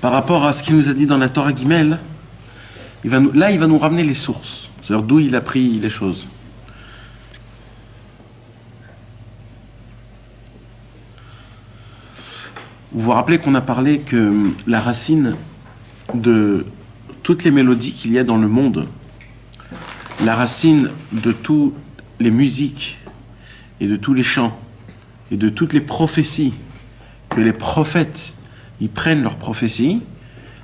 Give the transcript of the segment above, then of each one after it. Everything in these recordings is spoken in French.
par rapport à ce qu'il nous a dit dans la Torah Gimel, là, il va nous ramener les sources, c'est-à-dire d'où il a pris les choses. Vous vous rappelez qu'on a parlé que la racine de toutes les mélodies qu'il y a dans le monde, la racine de toutes les musiques et de tous les chants et de toutes les prophéties que les prophètes ils prennent leurs prophéties,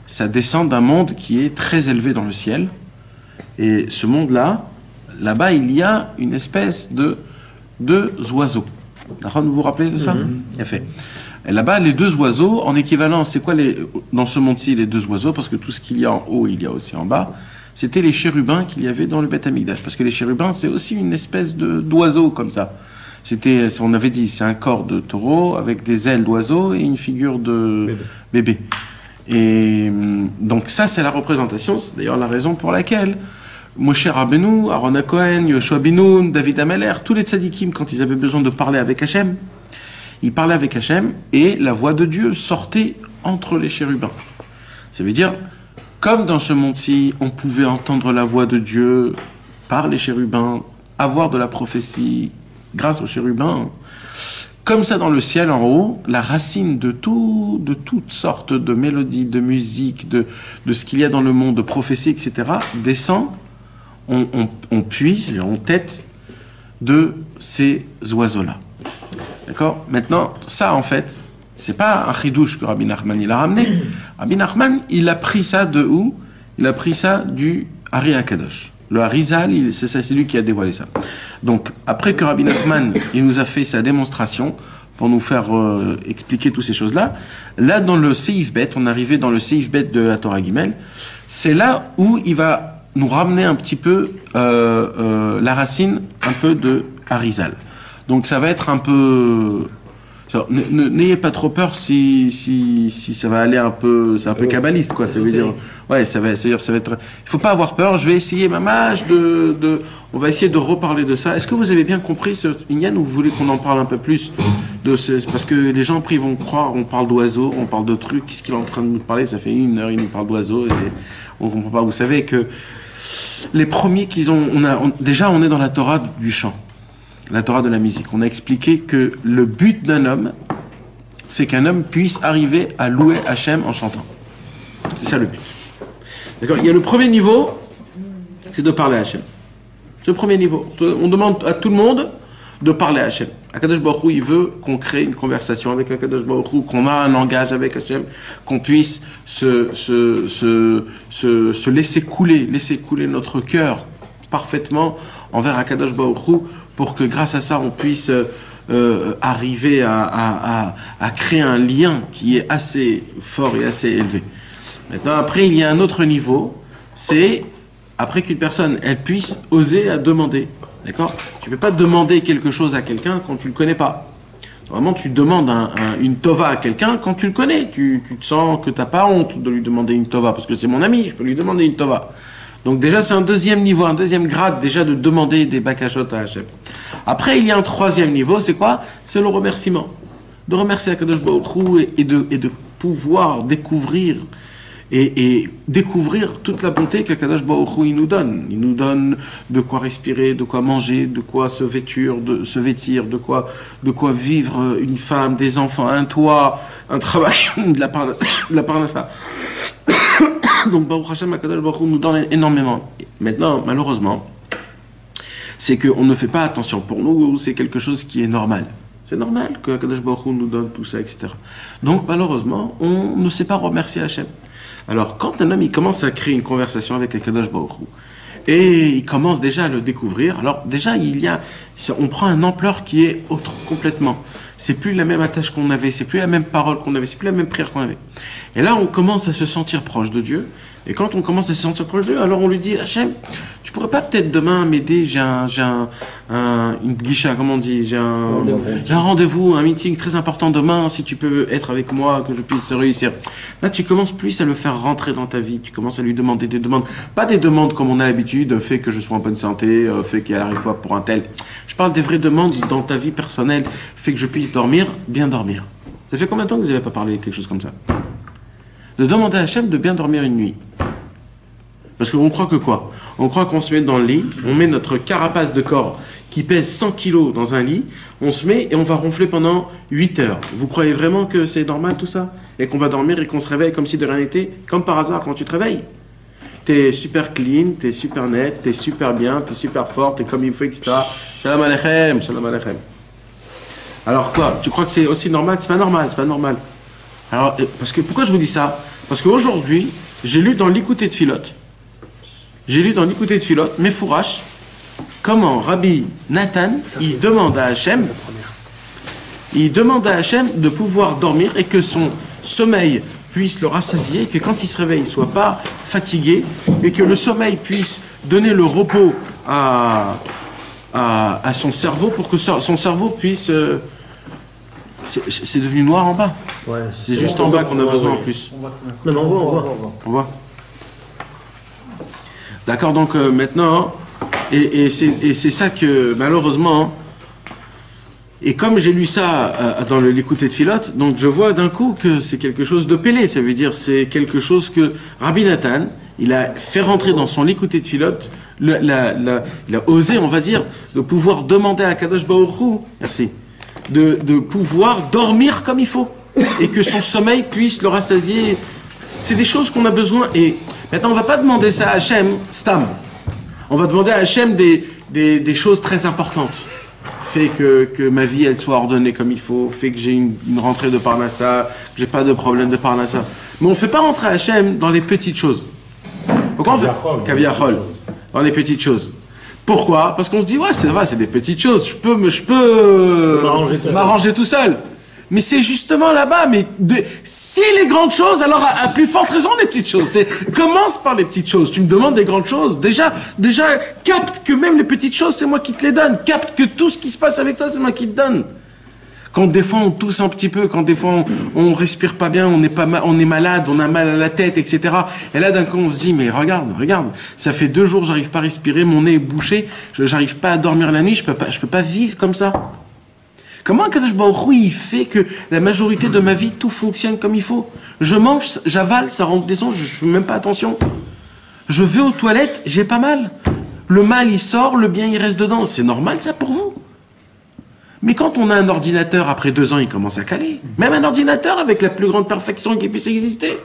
ça descend d'un monde qui est très élevé dans le ciel. Et ce monde-là, là-bas, il y a une espèce de deux oiseaux. Vous vous rappelez de ça? Bien fait. Et là-bas, les deux oiseaux, en équivalent, c'est quoi dans ce monde-ci les deux oiseaux? Parce que tout ce qu'il y a en haut, il y a aussi en bas. C'était les chérubins qu'il y avait dans le Beth Amikdash. Parce que les chérubins, c'est aussi une espèce d'oiseau comme ça. On avait dit, c'est un corps de taureau avec des ailes d'oiseau et une figure de bébé. Et donc ça, c'est la représentation. C'est d'ailleurs la raison pour laquelle Moshe Rabbeinu, Aaron Cohen, Yoshua Binoun, David Ameller, tous les tzadikim, quand ils avaient besoin de parler avec Hachem, ils parlaient avec Hachem et la voix de Dieu sortait entre les chérubins. Ça veut dire, comme dans ce monde-ci, on pouvait entendre la voix de Dieu par les chérubins, avoir de la prophétie grâce aux chérubins, comme ça dans le ciel en haut, la racine de toutes sortes de mélodies, de musique, de ce qu'il y a dans le monde, de prophéties, etc., descend, on puise, on tête de ces oiseaux-là. D'accord? Maintenant, ça en fait, c'est pas un chidouche que Rabbi Nachman il a ramené. Rabbi Nachman, il a pris ça de où? Il a pris ça du Ari HaKadosh. Le Harizal, c'est lui qui a dévoilé ça. Donc, après que Rabbi Nachman il nous a fait sa démonstration pour nous faire expliquer toutes ces choses-là, là, dans le Seif Bet, on est arrivé dans le Seif Bet de la Torah Gimel, c'est là où il va nous ramener un petit peu la racine un peu de Harizal. Donc, ça va être un peu... N'ayez pas trop peur si ça va aller un peu, c'est un peu kabbaliste quoi, ça veut dire, ouais, ça va être, il faut pas avoir peur, je vais essayer mamage on va essayer de reparler de ça. Est-ce que vous avez bien compris ce Inyan ou vous voulez qu'on en parle un peu plus parce que les gens après ils vont croire, on parle d'oiseaux, on parle de trucs, qu'est-ce qu'il est en train de nous parler, ça fait 1 heure, il nous parle d'oiseaux et on comprend pas, vous savez que les premiers déjà on est dans la Torah du chant. La Torah de la musique. On a expliqué que le but d'un homme, c'est qu'un homme puisse arriver à louer Hachem en chantant. C'est ça le but. D'accord? Il y a le premier niveau, c'est de parler à Hachem. C'est le premier niveau. On demande à tout le monde de parler à Hachem. Akadosh Baruch Hu, il veut qu'on crée une conversation avec Akadosh Baruch Hu, qu'on a un langage avec Hachem, qu'on puisse se laisser couler notre cœur parfaitement envers Akadosh Baruch Hu pour que grâce à ça on puisse arriver à créer un lien qui est assez fort et assez élevé. Maintenant après il y a un autre niveau, c'est après qu'une personne elle puisse oser à demander. D'accord? Tu ne peux pas demander quelque chose à quelqu'un quand tu ne le connais pas. Vraiment, tu demandes une tova à quelqu'un quand tu le connais. Tu te sens que tu n'as pas honte de lui demander une tova parce que c'est mon ami, je peux lui demander une tova. Donc déjà, c'est un deuxième niveau, un deuxième grade déjà de demander des bakashot à Hachem. Après, il y a un troisième niveau, c'est quoi? C'est le remerciement. De remercier Akadosh Baruch Hu et de pouvoir découvrir et découvrir toute la bonté qu'Akadosh Baruch Hu il nous donne. Il nous donne de quoi respirer, de quoi manger, de quoi se vêtir, de quoi vivre, une femme, des enfants, un toit, un travail, de la parnassa. Donc Baruch Hashem, Akadosh Baruch Hu nous donne énormément. Maintenant, malheureusement, c'est qu'on ne fait pas attention. Pour nous, c'est quelque chose qui est normal. C'est normal que Akadosh Baruch Hu nous donne tout ça, etc. Donc malheureusement, on ne sait pas remercier Hachem. Alors, quand un homme il commence à créer une conversation avec Akadosh Baruch Hu, et il commence déjà à le découvrir, alors déjà on prend une ampleur qui est autre complètement. C'est plus la même attache qu'on avait, c'est plus la même parole qu'on avait, c'est plus la même prière qu'on avait. Et là, on commence à se sentir proche de Dieu. Et quand on commence à se sentir proche de Dieu, alors on lui dit, Hachem, tu pourrais pas peut-être demain m'aider, j'ai une guicha, comment on dit, j'ai un rendez-vous, un meeting très important demain, si tu peux être avec moi, que je puisse réussir. Là, tu commences plus à le faire rentrer dans ta vie, tu commences à lui demander des demandes, pas des demandes comme on a l'habitude, fait que je sois en bonne santé, fait qu'il y a la fois pour un tel. Je parle des vraies demandes dans ta vie personnelle, fait que je puisse dormir, bien dormir. Ça fait combien de temps que vous n'avez pas parlé de quelque chose comme ça? de demander à Hachem de bien dormir une nuit. Parce qu'on croit que quoi? On croit qu'on se met dans le lit, on met notre carapace de corps qui pèse 100 kilos dans un lit, on se met et on va ronfler pendant 8 heures. Vous croyez vraiment que c'est normal tout ça? Et qu'on va dormir et qu'on se réveille comme si de rien n'était? Comme par hasard quand tu te réveilles. T'es super clean, t'es super net, t'es super bien, t'es super fort, t'es comme il faut, etc. Shalom Aleichem, Shalom Aleichem. Alors quoi? Tu crois que c'est aussi normal? C'est pas normal, c'est pas normal. Alors, parce que, pourquoi je vous dis ça? Parce qu'aujourd'hui, j'ai lu dans l'Écouté de Philote, Mefourash, comment Rabbi Nathan, il demande à Hachem de pouvoir dormir et que son sommeil puisse le rassasier, et que quand il se réveille, il ne soit pas fatigué, et que le sommeil puisse donner le repos à son cerveau pour que son cerveau puisse... c'est devenu noir en bas. Ouais. C'est juste en bas qu'on a besoin en plus. Non, on voit. D'accord, donc maintenant, et c'est ça que malheureusement, et comme j'ai lu ça dans l'Écouté de Philote, donc je vois d'un coup que c'est quelque chose de pélé, ça veut dire c'est quelque chose que Rabbi Nathan, il a fait rentrer dans son Écouté de Philote, il a osé, on va dire, de pouvoir demander à Kadosh Baruch Hu, merci, de pouvoir dormir comme il faut, et que son sommeil puisse le rassasier. C'est des choses qu'on a besoin, et maintenant on ne va pas demander ça à Hachem, Stam. On va demander à Hachem des choses très importantes. Fait que ma vie elle soit ordonnée comme il faut, fait que j'ai une rentrée de Parnassa, que j'ai pas de problème de Parnassa. Mais on ne fait pas rentrer Hachem dans les petites choses. Pourquoi on fait Kaviachol, dans les petites choses. Pourquoi? Parce qu'on se dit, ouais, c'est vrai, c'est des petites choses, je peux m'arranger tout seul. Mais c'est justement là-bas, si les grandes choses, alors à plus forte raison les petites choses. Commence par les petites choses. Tu me demandes des grandes choses. Déjà, capte que même les petites choses, c'est moi qui te les donne. Capte que tout ce qui se passe avec toi, c'est moi qui te donne. Quand des fois on tousse un petit peu, quand des fois on respire pas bien, on est malade, on a mal à la tête, etc. Et là d'un coup on se dit, mais regarde, ça fait 2 jours, j'arrive pas à respirer, mon nez est bouché, j'arrive pas à dormir la nuit, je peux pas vivre comme ça. Comment Kadosh Baruch Hu, il fait que la majorité de ma vie, tout fonctionne comme il faut? Je mange, j'avale, ça rentre des sons, je fais même pas attention. Je vais aux toilettes, j'ai pas mal. Le mal, il sort, le bien, il reste dedans. C'est normal, ça, pour vous? Mais quand on a un ordinateur, après 2 ans, il commence à caler. Même un ordinateur avec la plus grande perfection qui puisse exister.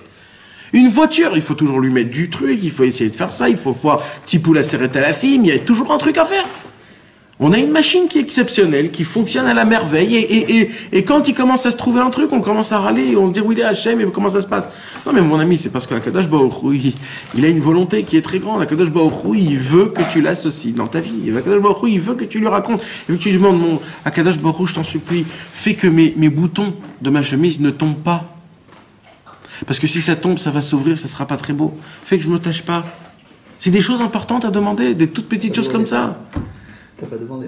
Une voiture, il faut toujours lui mettre du truc, il faut essayer de faire ça, il faut voir Tipou la serrette à la fille, mais il y a toujours un truc à faire. On a une machine qui est exceptionnelle, qui fonctionne à la merveille, et quand il commence à se trouver un truc, on commence à râler, et on se dit, oui, il est Hachem, et comment ça se passe? Non, mais mon ami, c'est parce qu'Akadosh Baruch Hu, il a une volonté qui est très grande. Akadosh Baruch Hu, il veut que tu l'associes dans ta vie. Akadosh Baruch Hu, il veut que tu lui racontes, il veut que tu lui demandes, Akadosh Baruch Hu, je t'en supplie, fais que mes boutons de ma chemise ne tombent pas. Parce que si ça tombe, ça va s'ouvrir, ça sera pas très beau. Fais que je me tâche pas. C'est des choses importantes à demander, des toutes petites choses comme ça. T'as pas demandé.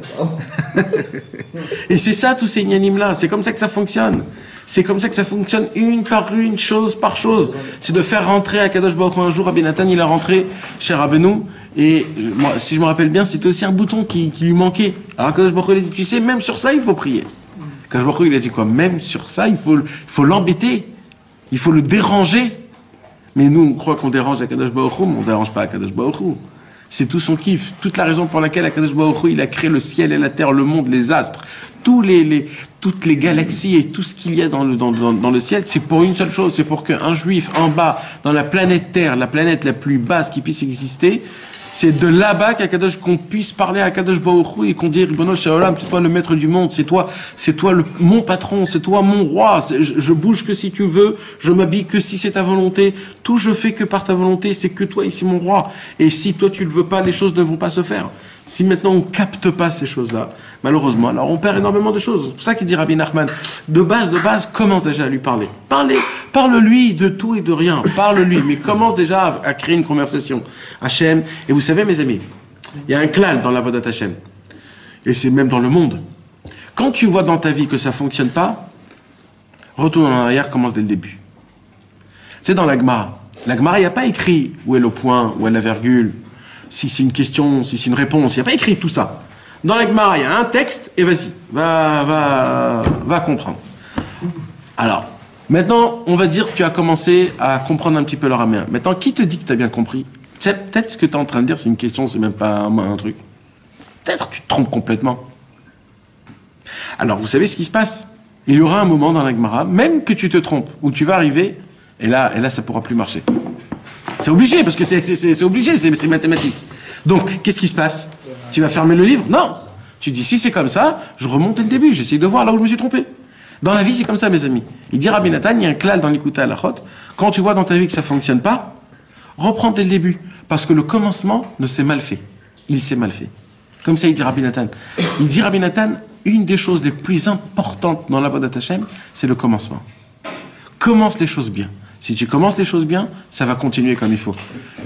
Et c'est ça, tous ces ignanim-là. C'est comme ça que ça fonctionne. C'est comme ça que ça fonctionne une par une, chose par chose. C'est de faire rentrer à Kadosh Baruch Hu. Un jour, Rabbi Nathan, il a rentré chez Rabbeinu. Et moi, si je me rappelle bien, c'était aussi un bouton qui lui manquait. Alors Kadosh Baruch Hu, il a dit, tu sais, même sur ça, il faut prier. Kadosh Baruch Hu, il a dit quoi? Même sur ça, il faut l'embêter. Il faut le déranger. Mais nous, on croit qu'on dérange à Kadosh Baruch Hu, mais on ne dérange pas à Kadosh Baruch Hu. C'est tout son kiff, toute la raison pour laquelle Akadosh Baruch Hu, il a créé le ciel et la terre, le monde, les astres, toutes les galaxies et tout ce qu'il y a dans le ciel, c'est pour une seule chose, c'est pour qu'un juif en bas, dans la planète Terre, la planète la plus basse qui puisse exister, c'est de là-bas qu'on puisse parler à Akadosh Baruch Hu et qu'on dise, Ribono Shel Olam, c'est toi le maître du monde, c'est toi mon patron, c'est toi mon roi, je bouge que si tu veux, je m'habille que si c'est ta volonté, tout je fais que par ta volonté, c'est que toi ici mon roi. Et si toi tu le veux pas, les choses ne vont pas se faire. Si maintenant on capte pas ces choses-là, malheureusement, alors on perd énormément de choses. C'est pour ça qu'il dit Rabbi Nachman, de base, commence déjà à lui parler. Parle-lui de tout et de rien. Parle-lui, mais commence déjà à créer une conversation. Hachem, et vous savez mes amis, il y a un klal dans la Vodat Hachem. Et c'est même dans le monde. Quand tu vois dans ta vie que ça fonctionne pas, retourne en arrière, commence dès le début. C'est dans la Gemara. La Gemara, il n'y a pas écrit où est le point, où est la virgule, si c'est une question, si c'est une réponse. Il n'y a pas écrit tout ça. Dans la Gemara, il y a un texte, et vas-y, va comprendre. Alors, Maintenant, on va dire que tu as commencé à comprendre un petit peu l'araméen. Maintenant, qui te dit que tu as bien compris? Peut-être ce que tu es en train de dire, c'est une question, c'est même pas un truc. Peut-être tu te trompes complètement. Alors, vous savez ce qui se passe? Il y aura un moment dans la Gemara, même que tu te trompes, où tu vas arriver, et là ça ne pourra plus marcher. C'est obligé, parce que c'est obligé, c'est mathématique. Donc, qu'est-ce qui se passe? Tu vas fermer le livre? Non. Tu dis, si c'est comme ça, je remonte dès le début, j'essaye de voir là où je me suis trompé. Dans la vie, c'est comme ça, mes amis. Il dit Rabbi Nathan, il y a un klal dans l'Ikuta Halachot. Quand tu vois dans ta vie que ça ne fonctionne pas, reprends dès le début. Parce que le commencement ne s'est mal fait. Il s'est mal fait. Comme ça, il dit Rabbi Nathan. Il dit Rabbi Nathan, une des choses les plus importantes dans l'Avodat Hashem, c'est le commencement. Commence les choses bien. Si tu commences les choses bien, ça va continuer comme il faut.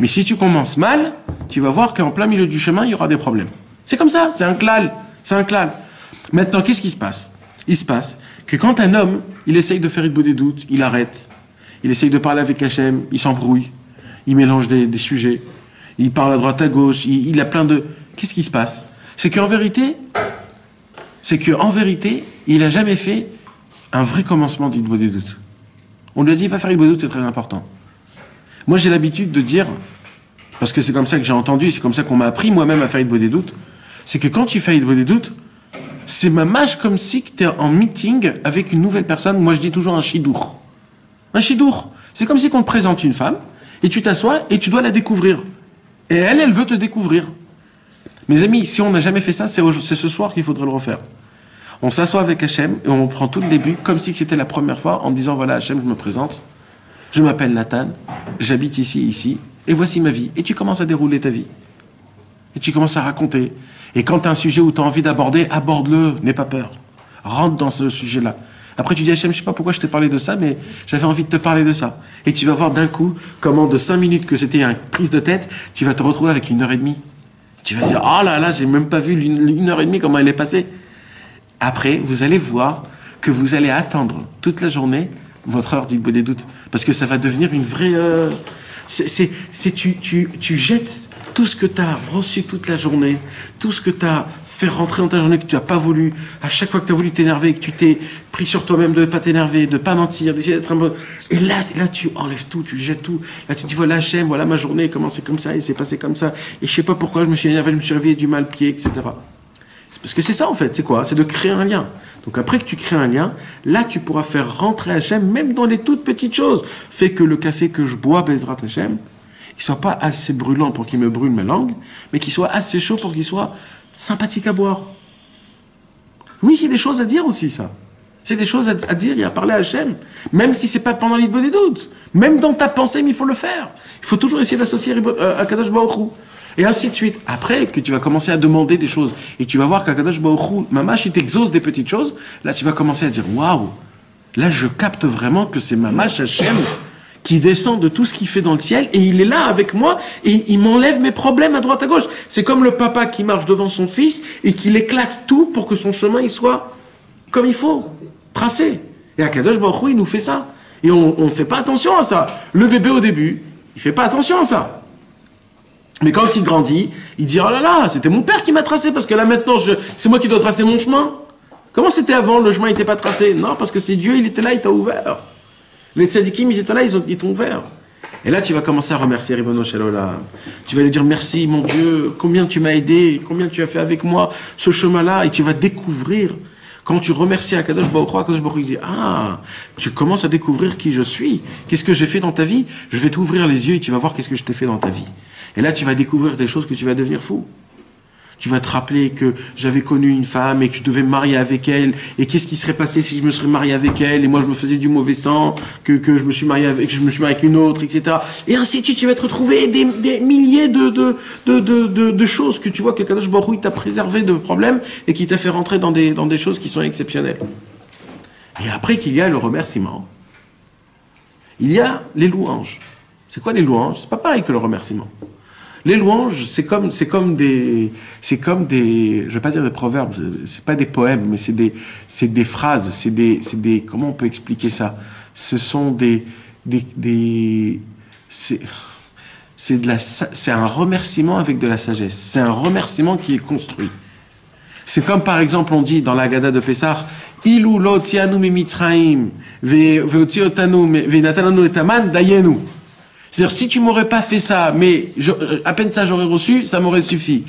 Mais si tu commences mal, tu vas voir qu'en plein milieu du chemin, il y aura des problèmes. C'est comme ça, c'est un klal. C'est un klal. Maintenant, qu'est-ce qui se passe? Il se passe que quand un homme, il essaye de faire des doutes, il arrête. Il essaye de parler avec Hachem, il s'embrouille. Il mélange des sujets. Il parle à droite, à gauche. Il a plein de... Qu'est-ce qui se passe? C'est qu'en vérité, il n'a jamais fait un vrai commencement d'Hidbo des doutes. On lui a dit, va faire Hidbo des doutes, c'est très important. Moi, j'ai l'habitude de dire, parce que c'est comme ça que j'ai entendu, c'est comme ça qu'on m'a appris moi-même à faire Hidbo des doutes, c'est que quand tu fais Hidbo des doutes, c'est mamash comme si tu es en meeting avec une nouvelle personne. Moi, je dis toujours un shidour. Un shidour. C'est comme si on te présente une femme, et tu t'assois, et tu dois la découvrir. Et elle veut te découvrir. Mes amis, si on n'a jamais fait ça, c'est ce soir qu'il faudrait le refaire. On s'assoit avec Hachem, et on prend tout le début, comme si c'était la première fois, en disant, voilà, Hachem, je me présente, je m'appelle Nathan, j'habite ici, et voici ma vie. Et tu commences à dérouler ta vie. Et tu commences à raconter. Et quand tu as un sujet où tu as envie d'aborder, aborde-le, n'aie pas peur. Rentre dans ce sujet-là. Après, tu dis, Hachem, je ne sais pas pourquoi je t'ai parlé de ça, mais j'avais envie de te parler de ça. Et tu vas voir d'un coup comment de 5 minutes que c'était une prise de tête, tu vas te retrouver avec 1h30. Tu vas dire, oh là là, j'ai même pas vu 1h30 comment elle est passée. Après, vous allez voir que vous allez attendre toute la journée votre heure d'Hidbo des doutes. Parce que ça va devenir une vraie... tu jettes tout ce que tu as reçu toute la journée, tout ce que tu as fait rentrer dans ta journée que tu n'as pas voulu, à chaque fois que tu as voulu t'énerver, que tu t'es pris sur toi-même de ne pas t'énerver, de ne pas mentir, d'essayer d'être un bon... Et là, tu enlèves tout, tu jettes tout. Là, tu dis, voilà Hachem, voilà ma journée, comment c'est comme ça, et c'est passé comme ça. Et je ne sais pas pourquoi je me suis énervé, je me suis réveillé du mal pied, etc. C'est parce que c'est ça en fait, c'est quoi? C'est de créer un lien. Donc après que tu crées un lien, là tu pourras faire rentrer Hachem, même dans les toutes petites choses. Fait que le café que je bois, Bezrat Hachem, il soit pas assez brûlant pour qu'il me brûle ma langue, mais qu'il soit assez chaud pour qu'il soit sympathique à boire. Oui, c'est des choses à dire aussi, ça. C'est des choses à dire et à parler à Hachem. Même si c'est pas pendant l'Hidbo des doutes. Même dans ta pensée, mais il faut le faire. Il faut toujours essayer d'associer à Kadosh Baruch Hu. Et ainsi de suite. Après que tu vas commencer à demander des choses, et tu vas voir qu'Akadosh Baruch Hu, Mamash, il t'exauce des petites choses, là tu vas commencer à dire, waouh, là je capte vraiment que c'est Mamash Hachem qui descend de tout ce qu'il fait dans le ciel, et il est là avec moi, et il m'enlève mes problèmes à droite à gauche. C'est comme le papa qui marche devant son fils, et qui éclate tout pour que son chemin il soit comme il faut, tracé. Et Akadosh Baruch Hu, il nous fait ça. Et on ne fait pas attention à ça. Le bébé au début, il ne fait pas attention à ça. Mais quand il grandit, il dit, oh là là, c'était mon père qui m'a tracé, parce que là maintenant, c'est moi qui dois tracer mon chemin. Comment c'était avant, le chemin n'était pas tracé? Non, parce que c'est Dieu, il était là, il t'a ouvert. Les tzadikim, ils étaient là, ils t'ont ouvert. Et là, tu vas commencer à remercier Ribono Shel Olam. Tu vas lui dire, merci mon Dieu, combien tu m'as aidé, combien tu as fait avec moi ce chemin-là, et tu vas découvrir. Quand tu remercies Akadosh Baruch Hu, Akadosh Baruch Hu dit, ah, tu commences à découvrir qui je suis. Qu'est-ce que j'ai fait dans ta vie? Je vais t'ouvrir les yeux et tu vas voir qu'est-ce que je t'ai fait dans ta vie. Et là, tu vas découvrir des choses que tu vas devenir fou. Tu vas te rappeler que j'avais connu une femme et que je devais me marier avec elle. Et qu'est-ce qui serait passé si je me serais marié avec elle? Et moi, je me faisais du mauvais sang, que je me suis marié avec une autre, etc. Et ainsi de suite, tu vas te retrouver des milliers de choses que tu vois que Kadosh Baruch Hu t'a préservé de problèmes et qui t'a fait rentrer dans des choses qui sont exceptionnelles. Et après qu'il y a le remerciement, il y a les louanges. C'est quoi les louanges? C'est pas pareil que le remerciement. Les louanges, c'est comme des, je vais pas dire des proverbes, c'est pas des poèmes, mais c'est des phrases, c'est des, comment on peut expliquer ça? Ce sont c'est un remerciement avec de la sagesse. C'est un remerciement qui est construit. C'est comme par exemple, on dit dans la Haggadah de Pessah, Ilou lo tzianu mi Mitzraim, veotzi otanu, venatananu etaman, dayenu. C'est-à-dire, si tu m'aurais pas fait ça, mais à peine ça j'aurais reçu, ça m'aurait suffi.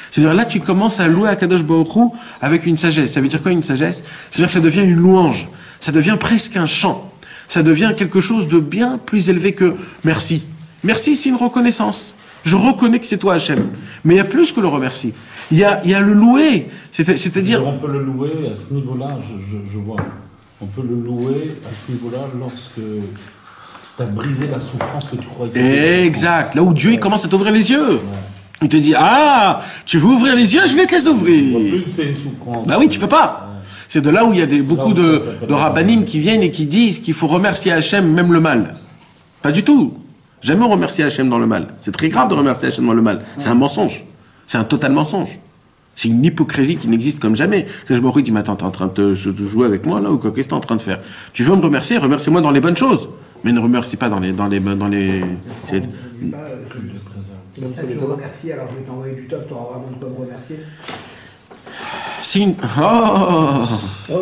C'est-à-dire, là, tu commences à louer Akadosh Baruch Hu avec une sagesse. Ça veut dire quoi, une sagesse? C'est-à-dire que ça devient une louange. Ça devient presque un chant. Ça devient quelque chose de bien plus élevé que merci. Merci, c'est une reconnaissance. Je reconnais que c'est toi, Hachem. Mais il y a plus que le remercie. Il y a le louer. C'est-à-dire... On peut le louer à ce niveau-là, je vois. On peut le louer à ce niveau-là lorsque tu as brisé la souffrance que tu crois exister. Exact. Là où Dieu il commence à t'ouvrir les yeux. Ouais. Il te dit, ah, tu veux ouvrir les yeux, je vais te les ouvrir. Plus que c'est une souffrance. Bah oui, tu peux pas. Ouais. C'est de là où il y a beaucoup de rabbinim qui viennent et qui disent qu'il faut remercier Hachem, même le mal. Pas du tout. Jamais remercier Hachem dans le mal. C'est très grave de remercier Hachem dans le mal. C'est un mensonge. C'est un total mensonge. C'est une hypocrisie qui n'existe comme jamais. Je me dis, mais attends, t'es en train de jouer avec moi là ou quoi? Qu'est-ce que t'es en train de faire? Tu veux me remercier? Remercie-moi dans les bonnes choses. Mais ne remercie pas dans les... Si ça te remercie, alors je vais t'envoyer du top, tu auras vraiment de quoi me remercier. C'est une... Oh.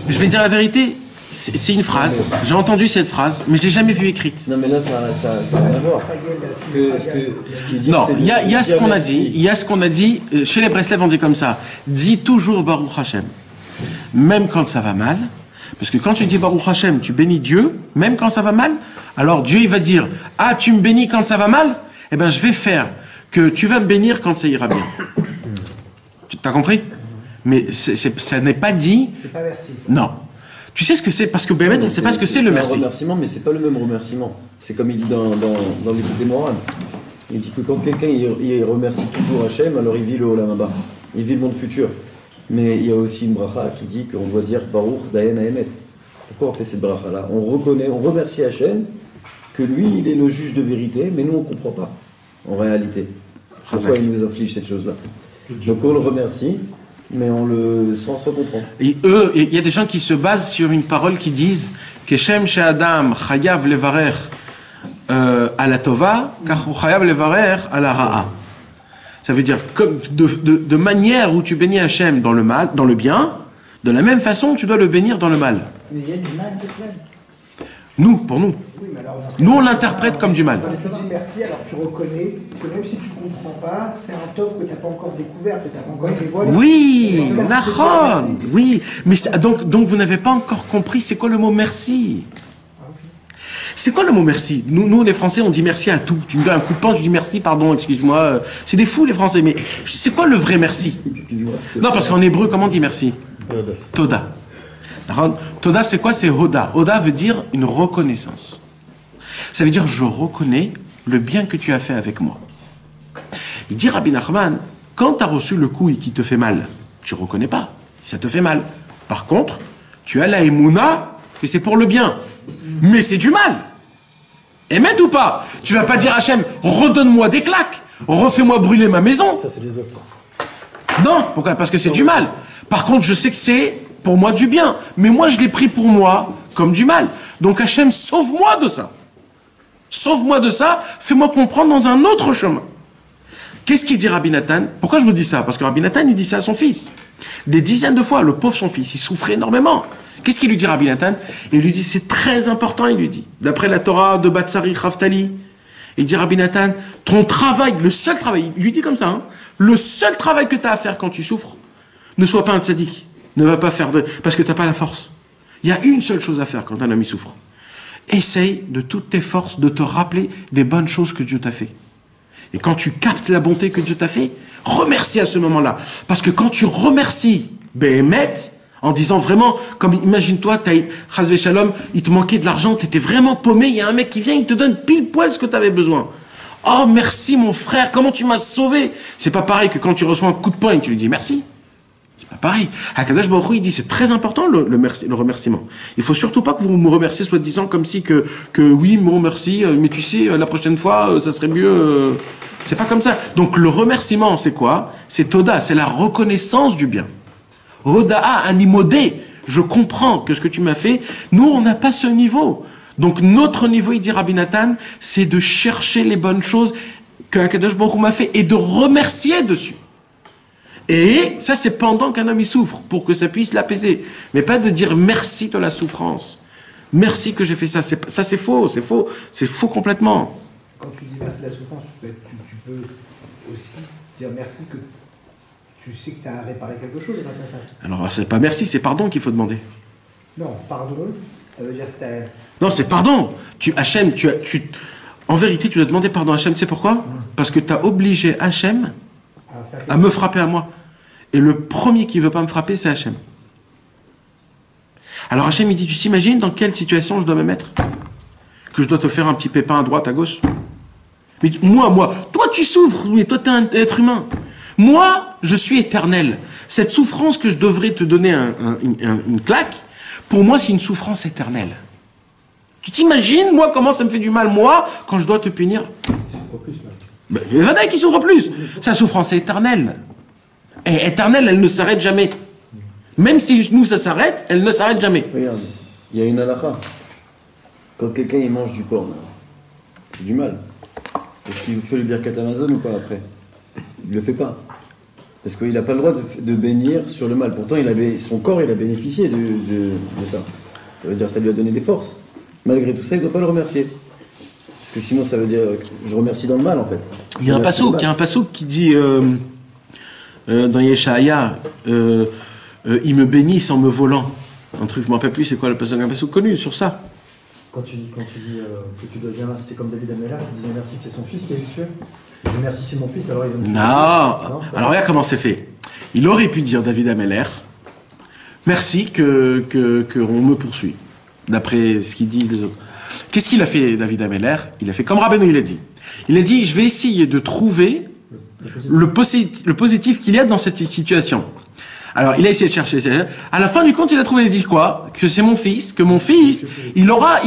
Je vais dire la vérité, c'est une phrase. J'ai entendu cette phrase, mais je ne l'ai jamais vue écrite. Non, mais là, ça n'a rien à voir. Ce qu'il dit, non, il y a ce qu'on a dit. Il y a ce qu'on a dit. Chez les Breslev, on dit comme ça. Dis toujours Baruch Hashem. Même quand ça va mal. Parce que quand tu dis Baruch Hashem, tu bénis Dieu, même quand ça va mal. Alors Dieu, il va dire, ah, tu me bénis quand ça va mal? Eh bien, je vais faire que tu vas me bénir quand ça ira bien. Tu as compris? Mais ça n'est pas dit... C'est pas merci. Non. Tu sais ce que c'est? Parce que Bémet, on ne sait pas ce que c'est le merci. C'est un remerciement, mais c'est pas le même remerciement. C'est comme il dit dans l'écoute des Moran. Il dit que quand quelqu'un il remercie toujours Hachem, alors il vit le Olam Haba. Il vit le monde futur. Mais il y a aussi une bracha qui dit qu'on doit dire Baruch Dayen Haemet. Pourquoi on fait cette bracha-là? On remercie Hachem que lui, il est le juge de vérité, mais nous, on ne comprend pas, en réalité. Pourquoi il nous inflige cette chose-là? Donc on le remercie, mais on le sans comprendre. Et eux, il y a des gens qui se basent sur une parole qui disent Keshem She'adam Chayav Levarer à la Tova, car Chayav Levarer à la Ra'a. Ça veut dire comme de manière où tu bénis Hachem dans le mal, dans le bien, de la même façon tu dois le bénir dans le mal. Mais il y a du mal de plein. Nous, pour nous. Oui, mais alors, nous, on l'interprète comme du mal. Quand tu dis merci, alors tu reconnais que même si tu ne comprends pas, c'est un tov que tu n'as pas encore découvert, que tu n'as pas encore dévoilé. Oui, Nahon, oui. Mais donc vous n'avez pas encore compris c'est quoi le mot merci. C'est quoi le mot merci? Nous, les Français, on dit merci à tout. Tu me donnes un coup de poing, je dis merci, pardon, excuse-moi. C'est des fous, les Français. Mais c'est quoi le vrai merci? Excuse-moi. Non, parce qu'en hébreu, comment on dit merci? Toda. Toda, c'est quoi? C'est Hoda. Hoda veut dire une reconnaissance. Ça veut dire je reconnais le bien que tu as fait avec moi. Il dit Rabbi Nachman, quand tu as reçu le coup et qui te fait mal, tu ne reconnais pas. Ça te fait mal. Par contre, tu as la émouna que c'est pour le bien. Mais c'est du mal. Émet ou pas? Tu vas pas dire Hachem, redonne-moi des claques, refais-moi brûler ma maison. Ça, c'est les autres. Non, pourquoi? Parce que c'est du mal. Par contre, je sais que c'est pour moi du bien. Mais moi, je l'ai pris pour moi comme du mal. Donc Hachem, sauve-moi de ça. Sauve-moi de ça, fais-moi comprendre dans un autre chemin. Qu'est-ce qu'il dit Rabbi Nathan? Pourquoi je vous dis ça? Parce que Rabbi Nathan, il dit ça à son fils. Des dizaines de fois, le pauvre son fils, il souffrait énormément. Qu'est-ce qu'il lui dit Rabbi Nathan? Il lui dit, c'est très important, il lui dit. D'après la Torah de Batsari Raftali, il dit Rabbi Nathan, ton travail, le seul travail, il lui dit comme ça, hein, le seul travail que tu as à faire quand tu souffres, ne sois pas un tzaddik. Ne va pas faire parce que tu n'as pas la force. Il y a une seule chose à faire quand un homme souffre. Essaye de toutes tes forces de te rappeler des bonnes choses que Dieu t'a fait. Et quand tu captes la bonté que Dieu t'a fait, remercie à ce moment-là. Parce que quand tu remercies Béhémet, en disant vraiment, comme imagine-toi, Chazvé Shalom, il te manquait de l'argent, tu étais vraiment paumé, il y a un mec qui vient, il te donne pile poil ce que tu avais besoin. Oh merci mon frère, comment tu m'as sauvé? C'est pas pareil que quand tu reçois un coup de poing et tu lui dis merci. C'est pas pareil. Hakadosh Baruch Hu, il dit c'est très important le remerciement. Il faut surtout pas que vous me remerciez soi-disant comme si que oui, bon merci, mais tu sais, la prochaine fois, ça serait mieux. C'est pas comme ça. Donc le remerciement, c'est quoi? C'est Toda, c'est la reconnaissance du bien. Hoda'a animodé, je comprends que ce que tu m'as fait, nous on n'a pas ce niveau. Donc notre niveau, il dit Rabbi Nathan, c'est de chercher les bonnes choses que Hakadosh Baruch Hu m'a fait et de remercier dessus. Et ça, c'est pendant qu'un homme y souffre, pour que ça puisse l'apaiser. Mais pas de dire merci de la souffrance. Merci que j'ai fait ça. Ça, c'est faux, c'est faux. C'est faux complètement. Quand tu dis merci de la souffrance, tu peux aussi dire merci que tu sais que tu as réparé quelque chose grâce à ça. Alors, c'est pas merci, c'est pardon qu'il faut demander. Non, pardon, ça veut dire que tu as... Non, c'est pardon. Hachem, en vérité, tu dois demander pardon à Hachem. Tu sais pourquoi? Parce que tu as obligé Hachem à me frapper à moi. Et le premier qui ne veut pas me frapper, c'est Hachem. Alors Hachem, il dit, tu t'imagines dans quelle situation je dois me mettre? Que je dois te faire un petit pépin à droite, à gauche? Mais moi, toi tu souffres, mais toi tu es un être humain. Moi, je suis éternel. Cette souffrance que je devrais te donner une claque, pour moi, c'est une souffrance éternelle. Tu t'imagines, moi, comment ça me fait du mal, moi, quand je dois te punir? Il souffre plus, mec. Ben, il y en a qui souffrent plus. Sa souffrance est éternelle. Et éternelle, elle ne s'arrête jamais. Même si nous, ça s'arrête, elle ne s'arrête jamais. Regarde, il y a une halakha. Quand quelqu'un il mange du porc, c'est du mal. Est-ce qu'il fait le birkat Amazon ou pas après? Il ne le fait pas. Parce qu'il n'a pas le droit de bénir sur le mal. Pourtant, son corps, il a bénéficié de ça. Ça veut dire que ça lui a donné des forces. Malgré tout ça, il ne doit pas le remercier. Parce que sinon, ça veut dire que je remercie dans le mal, en fait. Il y a un passouk qui dit dans Yeshaya, ils me bénissent en me volant. Un truc, je ne me rappelle plus, c'est quoi le passouk? Un passouk connu sur ça. Quand tu dis que tu dois dire merci, c'est comme David Ameller qui disait merci que c'est son fils qui a été tué. Je dis merci c'est mon fils, alors il va me tuer. Non, alors regarde comment c'est fait. Il aurait pu dire David Ameller, merci qu'on me poursuit, d'après ce qu'ils disent les autres. Qu'est-ce qu'il a fait David Ameller? Il a fait comme Rabbeinu il a dit. Il a dit, je vais essayer de trouver le positif qu'il y a dans cette situation. Alors, il a essayé de chercher. À la fin du compte, il a trouvé, il dit quoi? Que c'est mon fils, que mon fils, il aura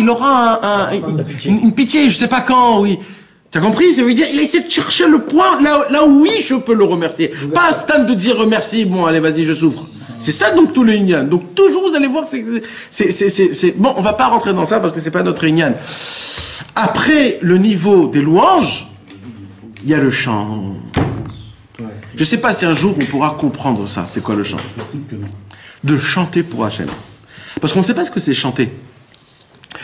une pitié, je sais pas quand, oui. Tu as compris? Ça veut dire, il a essayé de chercher le point, là où oui, je peux le remercier. Pas un stade de dire merci, bon, allez, vas-y, je souffre. C'est ça, donc, tout le Inyan. Donc, toujours, vous allez voir, bon, on va pas rentrer dans ça parce que c'est pas notre Inyan. Après le niveau des louanges, il y a le chant. Je ne sais pas si un jour on pourra comprendre ça. C'est quoi le chant? C'est possible que non. De chanter pour Hachem. Parce qu'on ne sait pas ce que c'est chanter.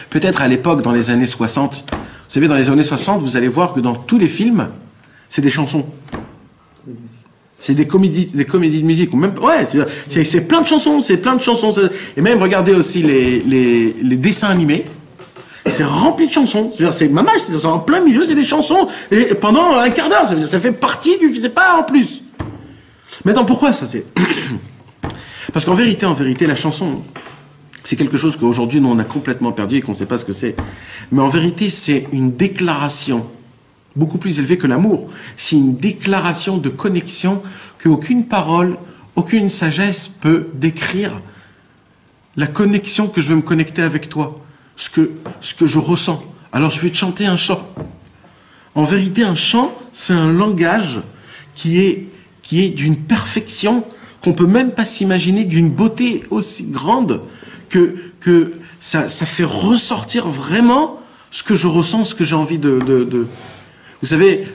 Peut-être à l'époque, dans les années 60, vous savez, dans les années 60, vous allez voir que dans tous les films, c'est des chansons. C'est des comédies de musique. Ou même, ouais, c'est plein de chansons, Et même, regardez aussi les dessins animés. C'est rempli de chansons. C'est mamage, c'est en plein milieu, c'est des chansons. Et pendant un quart d'heure, ça fait partie du... C'est pas en plus. Maintenant, pourquoi ça c'est Parce qu'en vérité, la chanson, c'est quelque chose qu'aujourd'hui, nous, on a complètement perdu et qu'on ne sait pas ce que c'est. Mais en vérité, c'est une déclaration beaucoup plus élevée que l'amour. C'est une déclaration de connexion qu'aucune parole, aucune sagesse peut décrire. La connexion que je veux me connecter avec toi. Ce que je ressens. Alors je vais te chanter un chant. En vérité, un chant, c'est un langage qui est d'une perfection qu'on peut même pas s'imaginer, d'une beauté aussi grande que ça fait ressortir vraiment ce que je ressens, ce que j'ai envie de... Vous savez,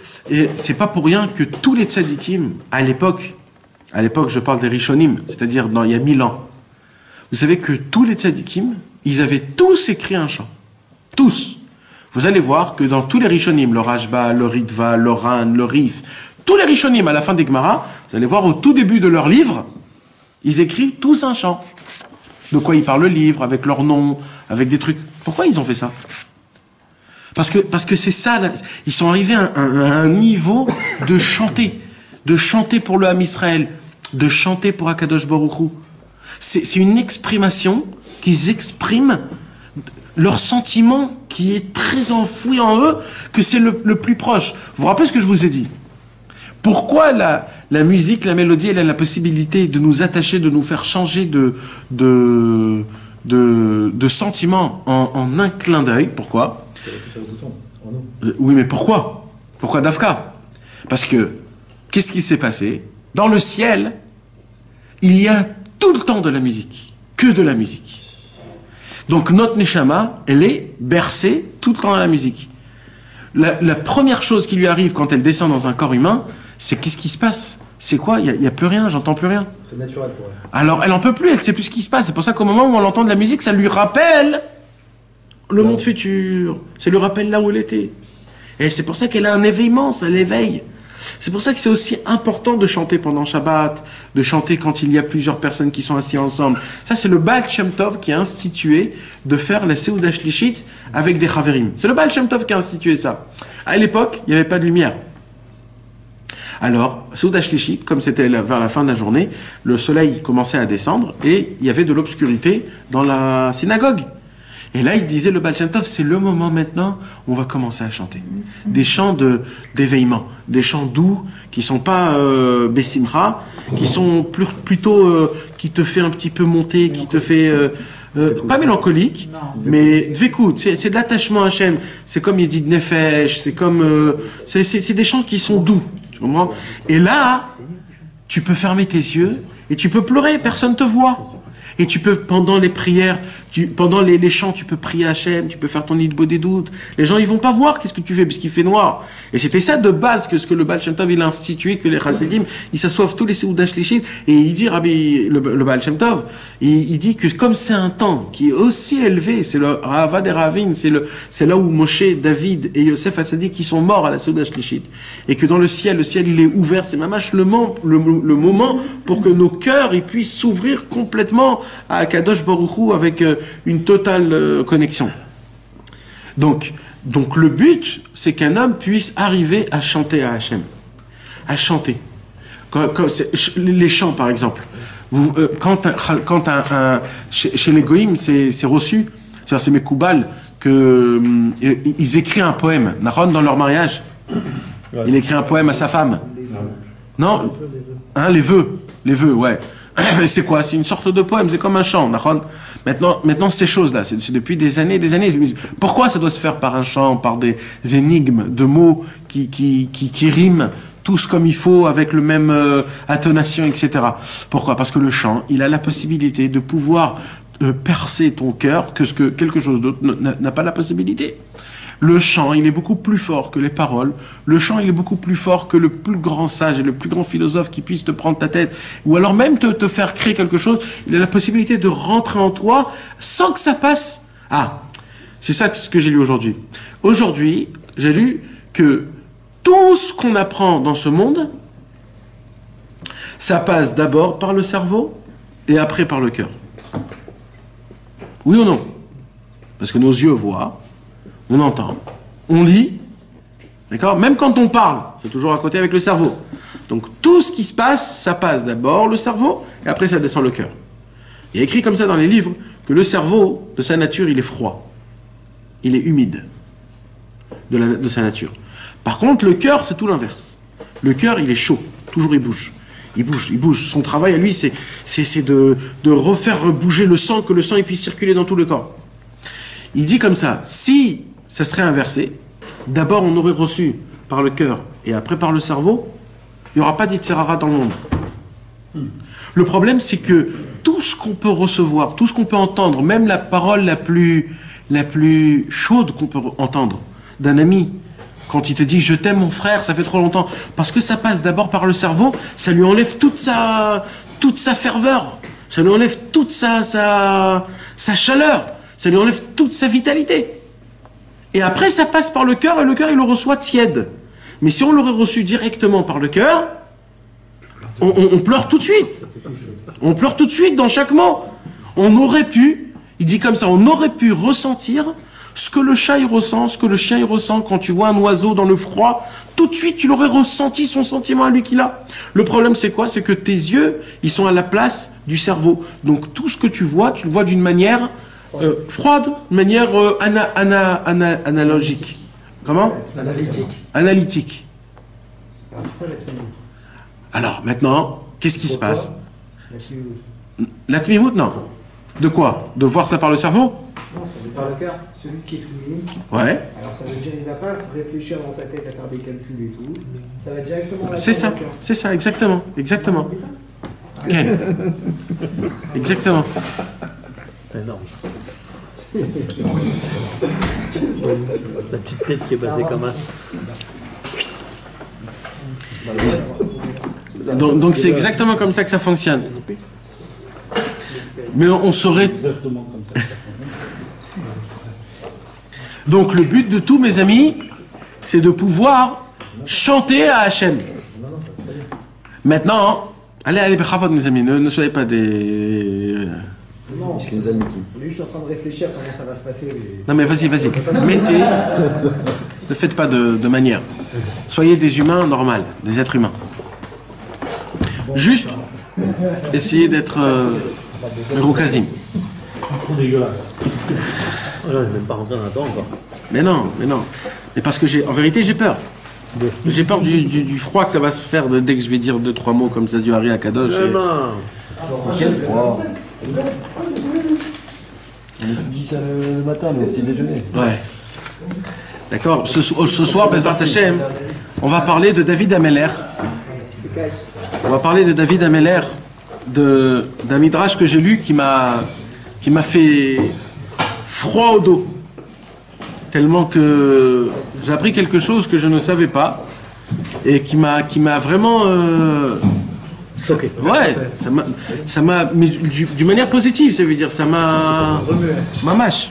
c'est pas pour rien que tous les tzadikim, à l'époque, je parle des Rishonim, c'est-à-dire il y a 1000 ans, vous savez que tous les tzadikim, ils avaient tous écrit un chant. Tous. Vous allez voir que dans tous les Rishonim, le Rashba, le Ritva, le Ran, le Rif, tous les Rishonim à la fin des Gemara, vous allez voir au tout début de leur livre, ils écrivent tous un chant. De quoi ils parlent le livre, avec leur nom, avec des trucs. Pourquoi ils ont fait ça? Parce que c'est ça, là, ils sont arrivés à un niveau de chanter pour le Ham Israël, de chanter pour Akadosh Baruch Hu. C'est une exprimation qu'ils expriment leur sentiment qui est très enfoui en eux, que c'est le plus proche. Vous vous rappelez ce que je vous ai dit? Pourquoi la musique, la mélodie, elle a la possibilité de nous attacher, de nous faire changer de sentiment en un clin d'œil? Pourquoi? Oui, mais pourquoi? Pourquoi Dafka? Parce que, qu'est-ce qui s'est passé? Dans le ciel, il y a tout le temps de la musique, que de la musique. Donc notre Neshama, elle est bercée tout le temps dans la musique. La première chose qui lui arrive quand elle descend dans un corps humain, c'est qu'est-ce qui se passe? c'est quoi? Il y a plus rien, j'entends plus rien. C'est naturel pour elle. Alors, elle en peut plus, elle sait plus ce qui se passe. C'est pour ça qu'au moment où on entend de la musique, ça lui rappelle le monde futur. Ça lui rappelle là où elle était. Et c'est pour ça qu'elle a un éveillement, ça l'éveille. C'est pour ça que c'est aussi important de chanter pendant Shabbat, de chanter quand il y a plusieurs personnes qui sont assises ensemble. Ça, c'est le Baal Shem Tov qui a institué de faire la Seuda Shlishit avec des Chaverim. C'est le Baal Shem Tov qui a institué ça. À l'époque, il n'y avait pas de lumière. Alors, Seuda Shlishit, comme c'était vers la fin de la journée, le soleil commençait à descendre et il y avait de l'obscurité dans la synagogue. Et là, il disait, le Baal Shem Tov, c'est le moment maintenant où on va commencer à chanter. Des chants d'éveillement, des chants doux, qui sont pas Bessimra, qui sont plutôt, qui te fait un petit peu monter, qui te fait, pas mélancolique, mais Dvekout, c'est de l'attachement à Hachem. C'est comme il dit de Nefesh, c'est comme, c'est des chants qui sont doux, tu comprends? Et là, tu peux fermer tes yeux et tu peux pleurer, personne te voit. Et tu peux, pendant les prières, pendant les chants, tu peux prier Hachem, tu peux faire ton Nidbo des doutes. Les gens, ils vont pas voir qu'est-ce que tu fais, puisqu'il fait noir. Et c'était ça de base que ce que le Baal Shem Tov, il a institué, que les Chassidim, ils s'assoivent tous les Seudah Shlishit, et il dit, Rabbi, le Baal Shem Tov, il dit que comme c'est un temps qui est aussi élevé, c'est le Rahava des Ravin, c'est là où Moshe, David et Yosef Hatzadik qui sont morts à la Seudah Shlishit. Et que dans le ciel il est ouvert, c'est mamash le moment pour que nos cœurs, ils puissent s'ouvrir complètement à Kadosh Baruch Hu avec une totale connexion. Donc le but, c'est qu'un homme puisse arriver à chanter à Hachem. À chanter. Les chants, par exemple. Chez les Goïms, c'est reçu, c'est Mekoubal, qu'ils écrivent un poème, Nahon, dans leur mariage. Il écrit un poème à sa femme. Non, hein, les vœux, ouais. C'est quoi? C'est une sorte de poème, c'est comme un chant. Maintenant ces choses-là, c'est depuis des années. Pourquoi ça doit se faire par un chant, par des énigmes de mots qui riment tous comme il faut, avec le même intonation, etc. Pourquoi? Parce que le chant, il a la possibilité de pouvoir percer ton cœur que ce que quelque chose d'autre n'a pas la possibilité. Le chant, il est beaucoup plus fort que les paroles. Le chant, il est beaucoup plus fort que le plus grand sage et le plus grand philosophe qui puisse te prendre ta tête. Ou alors même te faire créer quelque chose. Il a la possibilité de rentrer en toi sans que ça passe. Ah, c'est ça ce que j'ai lu aujourd'hui. Aujourd'hui, j'ai lu que tout ce qu'on apprend dans ce monde, ça passe d'abord par le cerveau et après par le cœur. Oui ou non? Parce que nos yeux voient, on entend, on lit, d'accord? Même quand on parle, c'est toujours à côté avec le cerveau. Donc tout ce qui se passe, ça passe d'abord le cerveau, et après ça descend le cœur. Il y a écrit comme ça dans les livres, que le cerveau, de sa nature, il est froid. Il est humide, de sa nature. Par contre, le cœur, c'est tout l'inverse. Le cœur, il est chaud, toujours il bouge. Il bouge. Son travail à lui, c'est de refaire bouger le sang, que le sang il puisse circuler dans tout le corps. Il dit comme ça, si ça serait inversé, d'abord on aurait reçu par le cœur et après par le cerveau, il n'y aura pas d'Yitzhara dans le monde. Le problème, c'est que tout ce qu'on peut recevoir, tout ce qu'on peut entendre, même la parole la plus chaude qu'on peut entendre d'un ami, quand il te dit « je t'aime mon frère, ça fait trop longtemps », parce que ça passe d'abord par le cerveau, ça lui enlève toute sa ferveur, ça lui enlève toute sa chaleur, ça lui enlève toute sa vitalité. Et après, ça passe par le cœur, et le cœur, il le reçoit tiède. Mais si on l'aurait reçu directement par le cœur, on pleure tout de suite. On pleure tout de suite dans chaque mot. On aurait pu, il dit comme ça, on aurait pu ressentir ce que le chat il ressent, ce que le chien il ressent quand tu vois un oiseau dans le froid. Tout de suite, tu l'aurais ressenti son sentiment à lui qu'il a. Le problème, c'est quoi? C'est que tes yeux, ils sont à la place du cerveau. Donc tout ce que tu le vois d'une manière froide, d'une manière analogique. Comment? Analytique. Alors maintenant, qu'est-ce qui se passe? La tmimout, non. De quoi? De voir ça par le cerveau? Non, ça veut par le cœur. Celui qui est tmimout. Ouais. Alors ça veut dire qu'il ne va pas réfléchir dans sa tête à faire des calculs et tout. Ça va directement. C'est ça. C'est ça, exactement. Exactement. Ken. Exactement. C'est énorme. La petite tête qui est passée comme as. Donc c'est exactement comme ça que ça fonctionne. Mais on saurait... Exactement comme ça. Donc le but de tout, mes amis, c'est de pouvoir chanter à Hachem. Maintenant, allez, Bechavot, mes amis, ne soyez pas des... Non, Parce qu'il nous a niqué. on est juste en train de réfléchir comment ça va se passer. Non mais vas-y, mettez... Ne faites pas de manière. Soyez des humains normaux, des êtres humains. Juste, essayez d'être Roukasim. Trop dégueulasse. Oh là, je ne vais même pas rentrer dans la temps encore. Mais non. Mais parce que en vérité, j'ai peur. J'ai peur du froid que ça va se faire dès que je vais dire 2-3 mots comme ça du Hari Akadosh. Non. Quel froid. On étudie ça le matin, au petit déjeuner. Ouais. D'accord. Ce soir, Bezrat Hashem, on va parler de David Ameller. On va parler de David Ameller, d'un midrash que j'ai lu qui m'a fait froid au dos. Tellement que j'ai appris quelque chose que je ne savais pas et qui m'a vraiment... Ok. Ouais, ça m'a mais d'une manière positive, ça veut dire ça m'a mâche.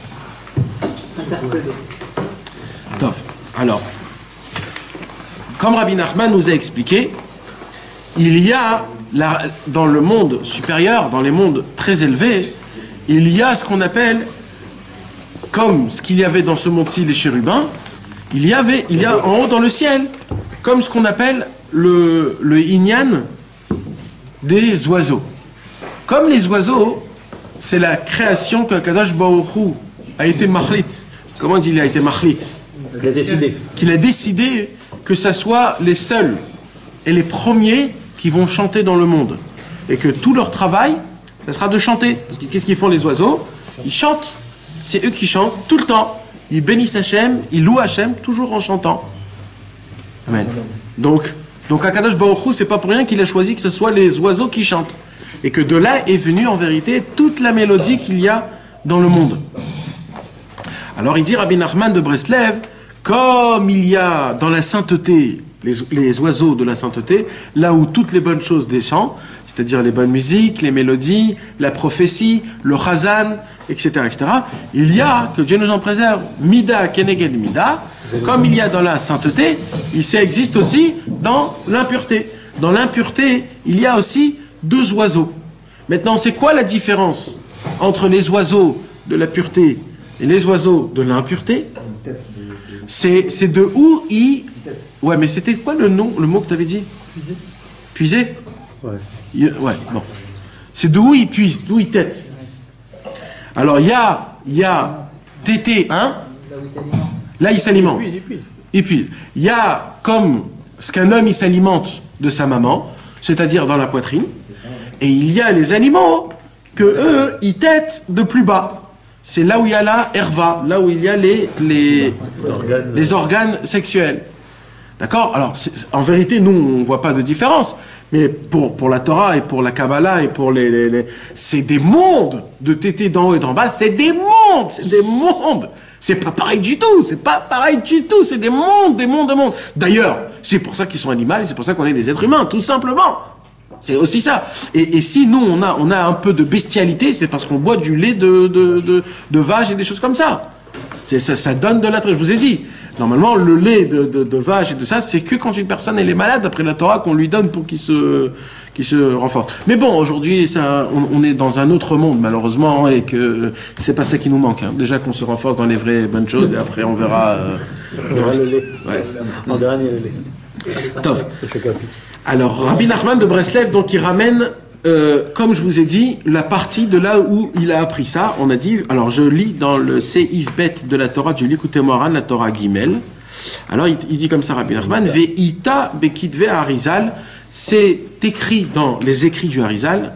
Top. Alors, comme Rabbi Nachman nous a expliqué, il y a dans le monde supérieur, dans les mondes très élevés, il y a ce qu'on appelle, comme ce qu'il y avait dans ce monde-ci les chérubins, il y a en haut dans le ciel, comme ce qu'on appelle le Inyan des oiseaux. Comme les oiseaux, c'est la création que Kadosh Baruch Hu a été machlit. Comment dit il a été machlit? Il a décidé. Qu'il a décidé que ça soit les seuls et les premiers qui vont chanter dans le monde. Et que tout leur travail, ça sera de chanter. Parce que qu'est-ce qu'ils font les oiseaux? Ils chantent. C'est eux qui chantent tout le temps. Ils bénissent Hachem, ils louent Hachem, toujours en chantant. Amen. Donc Akadosh Baruch Hu, c'est pas pour rien qu'il a choisi que ce soit les oiseaux qui chantent. Et que de là est venue en vérité toute la mélodie qu'il y a dans le monde. Alors il dit Rabbi Nachman de Breslev, comme il y a dans la sainteté, les oiseaux de la sainteté, là où toutes les bonnes choses descendent, c'est-à-dire les bonnes musiques, les mélodies, la prophétie, le chazan, etc., etc., il y a, que Dieu nous en préserve, mida keneged mida, comme il y a dans la sainteté, ça existe aussi dans l'impureté. Dans l'impureté, il y a aussi deux oiseaux. Maintenant, c'est quoi la différence entre les oiseaux de la pureté et les oiseaux de l'impureté? C'est de où ils... Ouais, mais c'était quoi le nom, le mot que tu avais dit? Puiser. Ouais. Ouais, bon. C'est de où ils puisent, d'où ils têtent. Alors, il y a tété, hein? Là, il s'alimente. Il puise. Il y a comme ce qu'un homme, il s'alimente de sa maman, c'est-à-dire dans la poitrine. Et il y a les animaux que eux, ils têtent de plus bas. C'est là où il y a la herva, là où il y a les organes sexuels. D'accord? Alors, en vérité, nous, on ne voit pas de différence. Mais pour la Torah et pour la Kabbalah et pour c'est des mondes de tétés d'en haut et d'en bas. C'est des mondes. C'est pas pareil du tout. C'est des mondes. D'ailleurs, c'est pour ça qu'ils sont animaux et c'est pour ça qu'on est des êtres humains, tout simplement. C'est aussi ça. Et si nous, on a un peu de bestialité, c'est parce qu'on boit du lait de vache et des choses comme ça. Ça donne de l'attrait. Je vous ai dit, normalement, le lait de vache et de ça, c'est que quand une personne elle est malade, après la Torah, qu'on lui donne pour qu'il se renforce. Mais bon, aujourd'hui, on est dans un autre monde, malheureusement, et que c'est pas ça qui nous manque. Hein. Déjà qu'on se renforce dans les vraies bonnes choses, et après, on verra le reste. Ouais. En dernier, le lait. Top. Alors, Rabbi Nachman de Breslev, donc, il ramène, comme je vous ai dit, la partie de là où il a appris ça. On a dit, alors je lis dans le Seif Bet de la Torah du Likutei Moharan, la Torah Gimel. Alors, il dit comme ça, Rabbi Nachman, Ve'ita bekitve Harizal, c'est écrit dans les écrits du Harizal,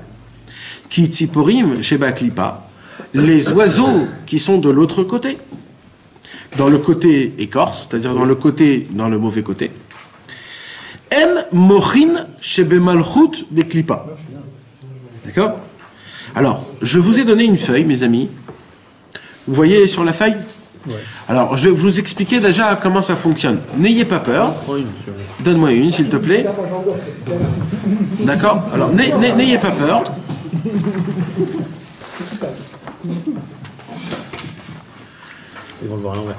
Ki tziporim sheba klipa, les oiseaux qui sont de l'autre côté, dans le côté écorce, c'est-à-dire dans le mauvais côté. Em mochin shebemalchut de klipa. D'accord? Alors, je vous ai donné une feuille, mes amis. Vous voyez sur la feuille? Ouais. Alors, je vais vous expliquer déjà comment ça fonctionne. N'ayez pas peur. Donne-moi une, s'il te plaît. D'accord? Alors, n'ayez pas peur. Ils vont le voir à l'envers.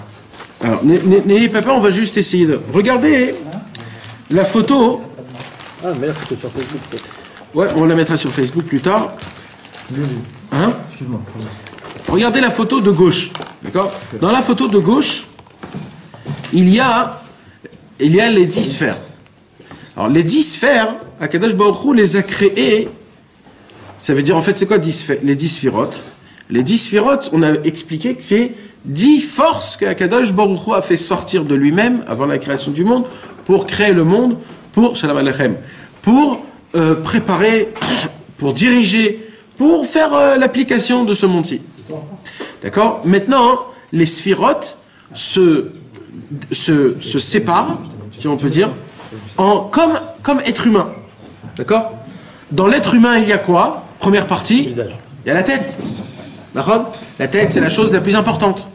Alors, n'ayez pas peur, on va juste essayer de... Regardez la photo. Ah, mais là, faut que sur Facebook, peut-être. Ouais, on la mettra sur Facebook plus tard. Hein? Excuse-moi. Regardez la photo de gauche. D'accord? Dans la photo de gauche, il y a les 10 sphères. Alors, les 10 sphères, Akadosh Baruch Hu les a créées. Ça veut dire, en fait, c'est quoi les 10 sphirotes? Les 10 sphirotes, on a expliqué que c'est 10 forces que Akadosh Baruch Hu a fait sortir de lui-même avant la création du monde pour créer le monde, pour Shalom Aleichem, pour préparer, pour diriger, pour faire l'application de ce monde-ci. D'accord? Maintenant, les sphirotes se séparent, si on peut dire, comme être humain. D'accord? Dans l'être humain, il y a quoi? Première partie, Visage. il y a la tête. D'accord? La tête, c'est la chose la plus importante.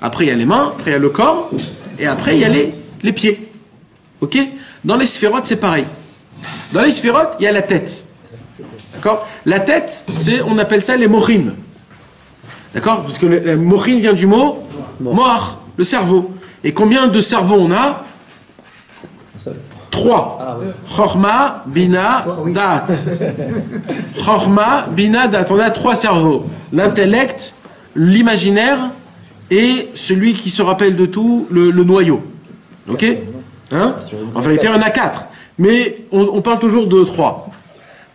Après, il y a les mains, après, il y a le corps, et après, il y a les pieds. Ok? Dans les sphirotes, c'est pareil. Dans les sphirotes, il y a la tête. D'accord? La tête, on appelle ça les mochines. D'accord? Parce que le mochin vient du mot moach, le cerveau. Et combien de cerveaux on a? 3. Chorma, Bina, Dat. Chorma, Bina, Dat. On a 3 cerveaux. L'intellect, l'imaginaire et celui qui se rappelle de tout, le noyau. Ok? Hein? En vérité, on en a 4. Mais on parle toujours de 3.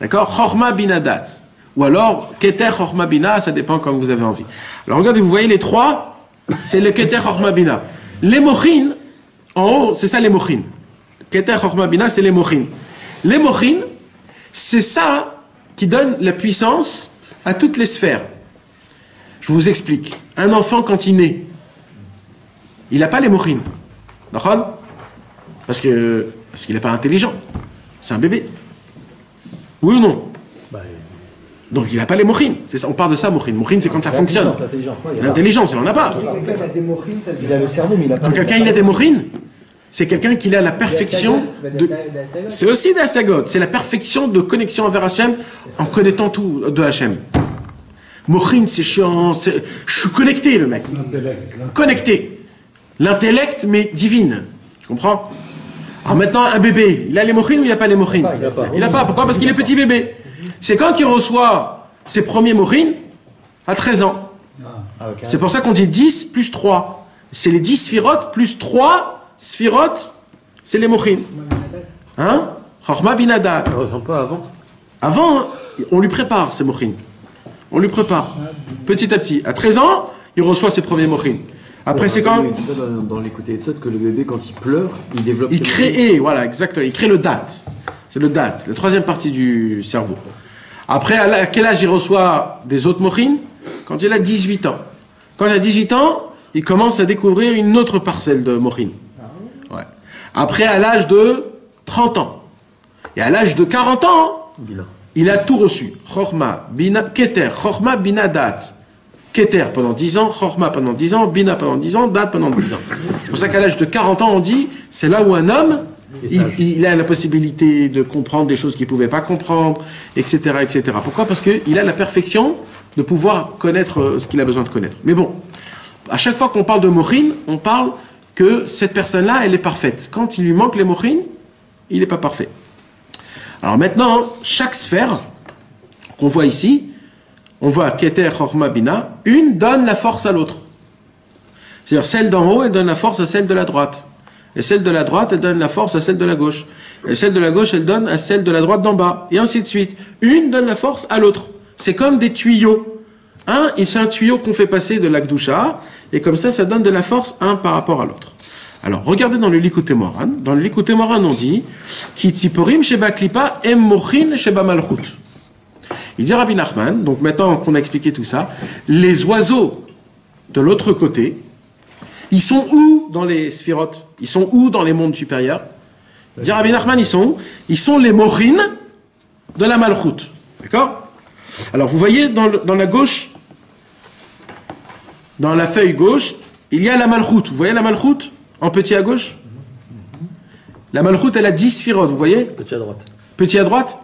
D'accord? Chorma, Bina, Dat. Ou alors, Keter, Chorma, Bina, ça dépend quand vous avez envie. Alors regardez, vous voyez les 3, c'est le Keter, Chorma, Bina. Les mochines, en haut, c'est ça les mochines. Keter, Chorma, Bina, c'est les mochines. Les mochines, c'est ça qui donne la puissance à toutes les sphères. Je vous explique. Un enfant, quand il naît, il n'a pas les mochines. D'accord? Parce qu'il n'est pas intelligent. C'est un bébé. Oui ou non? Donc il n'a pas les mochines. On parle de ça, mochines. Mochines, c'est quand ça fonctionne. L'intelligence, il n'en a pas. Quelqu'un a des mochines, ça veut Il dire. a le cerveau, mais il a pas. Quand quelqu'un il a des mochines, c'est quelqu'un qui a la perfection de... C'est aussi d'Asagot. C'est la perfection de connexion envers Hachem en connaissant tout de Hachem. Mochine, c'est chiant. Je suis connecté, le mec. Connecté. L'intellect, mais divine. Tu comprends? Alors maintenant, un bébé, il a les mochines ou il n'a pas les mochines? Il n'a pas. Pourquoi? Parce qu'il est petit bébé. C'est quand il reçoit ses premiers mochines à 13 ans. C'est pour ça qu'on dit 10 plus 3. C'est les 10 sphirotes plus 3 sphirotes, c'est les mochines. Hein? Chorma binadat. Ça ressemble pas avant. Avant, on lui prépare ses mochines. On lui prépare. Petit à petit. À 13 ans, il reçoit ses premiers mochines. Après, c'est quand... Il dit pas dans les côtés de ça que le bébé, quand il pleure, il développe Il crée, voilà, exactement. Il crée le date. C'est le date, la troisième partie du cerveau. Après, à quel âge il reçoit des autres mochines? Quand il a 18 ans. Quand il a 18 ans, il commence à découvrir une autre parcelle de mochines. Ouais. Après, à l'âge de 30 ans. Et à l'âge de 40 ans, il a tout reçu. Chorma, Bina, Keter, Chorma, Bina, Dat. Keter pendant 10 ans, Chorma pendant 10 ans, Bina pendant 10 ans, Dat pendant 10 ans. C'est pour ça qu'à l'âge de 40 ans, on dit, c'est là où un homme, il a la possibilité de comprendre des choses qu'il ne pouvait pas comprendre, etc., etc. Pourquoi? Parce qu'il a la perfection de pouvoir connaître ce qu'il a besoin de connaître. Mais bon, à chaque fois qu'on parle de mochine, on parle que cette personne-là, elle est parfaite. Quand il lui manque les mochines, il n'est pas parfait. Alors maintenant, chaque sphère qu'on voit ici, on voit Keter, Chorma, Bina, une donne la force à l'autre. C'est-à-dire celle d'en haut, elle donne la force à celle de la droite. Et celle de la droite, elle donne la force à celle de la gauche. Et celle de la gauche, elle donne à celle de la droite d'en bas. Et ainsi de suite. Une donne la force à l'autre. C'est comme des tuyaux. C'est un tuyau qu'on fait passer de l'Akdoucha. Et comme ça, ça donne de la force un par rapport à l'autre. Alors, regardez dans le Likutei Moharan. Dans le Likutei Moharan, on dit Ki tziporim sheba klipa em mochin sheba malchut. Il dit Rabbi Nachman, donc maintenant qu'on a expliqué tout ça, les oiseaux de l'autre côté, ils sont où dans les sphirotes? Ils sont où dans les mondes supérieurs? Dit Rabbi Nachman, ils sont les mochines de la malchut. D'accord? Alors vous voyez dans la gauche, dans la feuille gauche, il y a la malchut. Vous voyez la malchut en petit à gauche? La Malchut, elle a 10 sphirotes, vous voyez? Petit à droite. Petit à droite?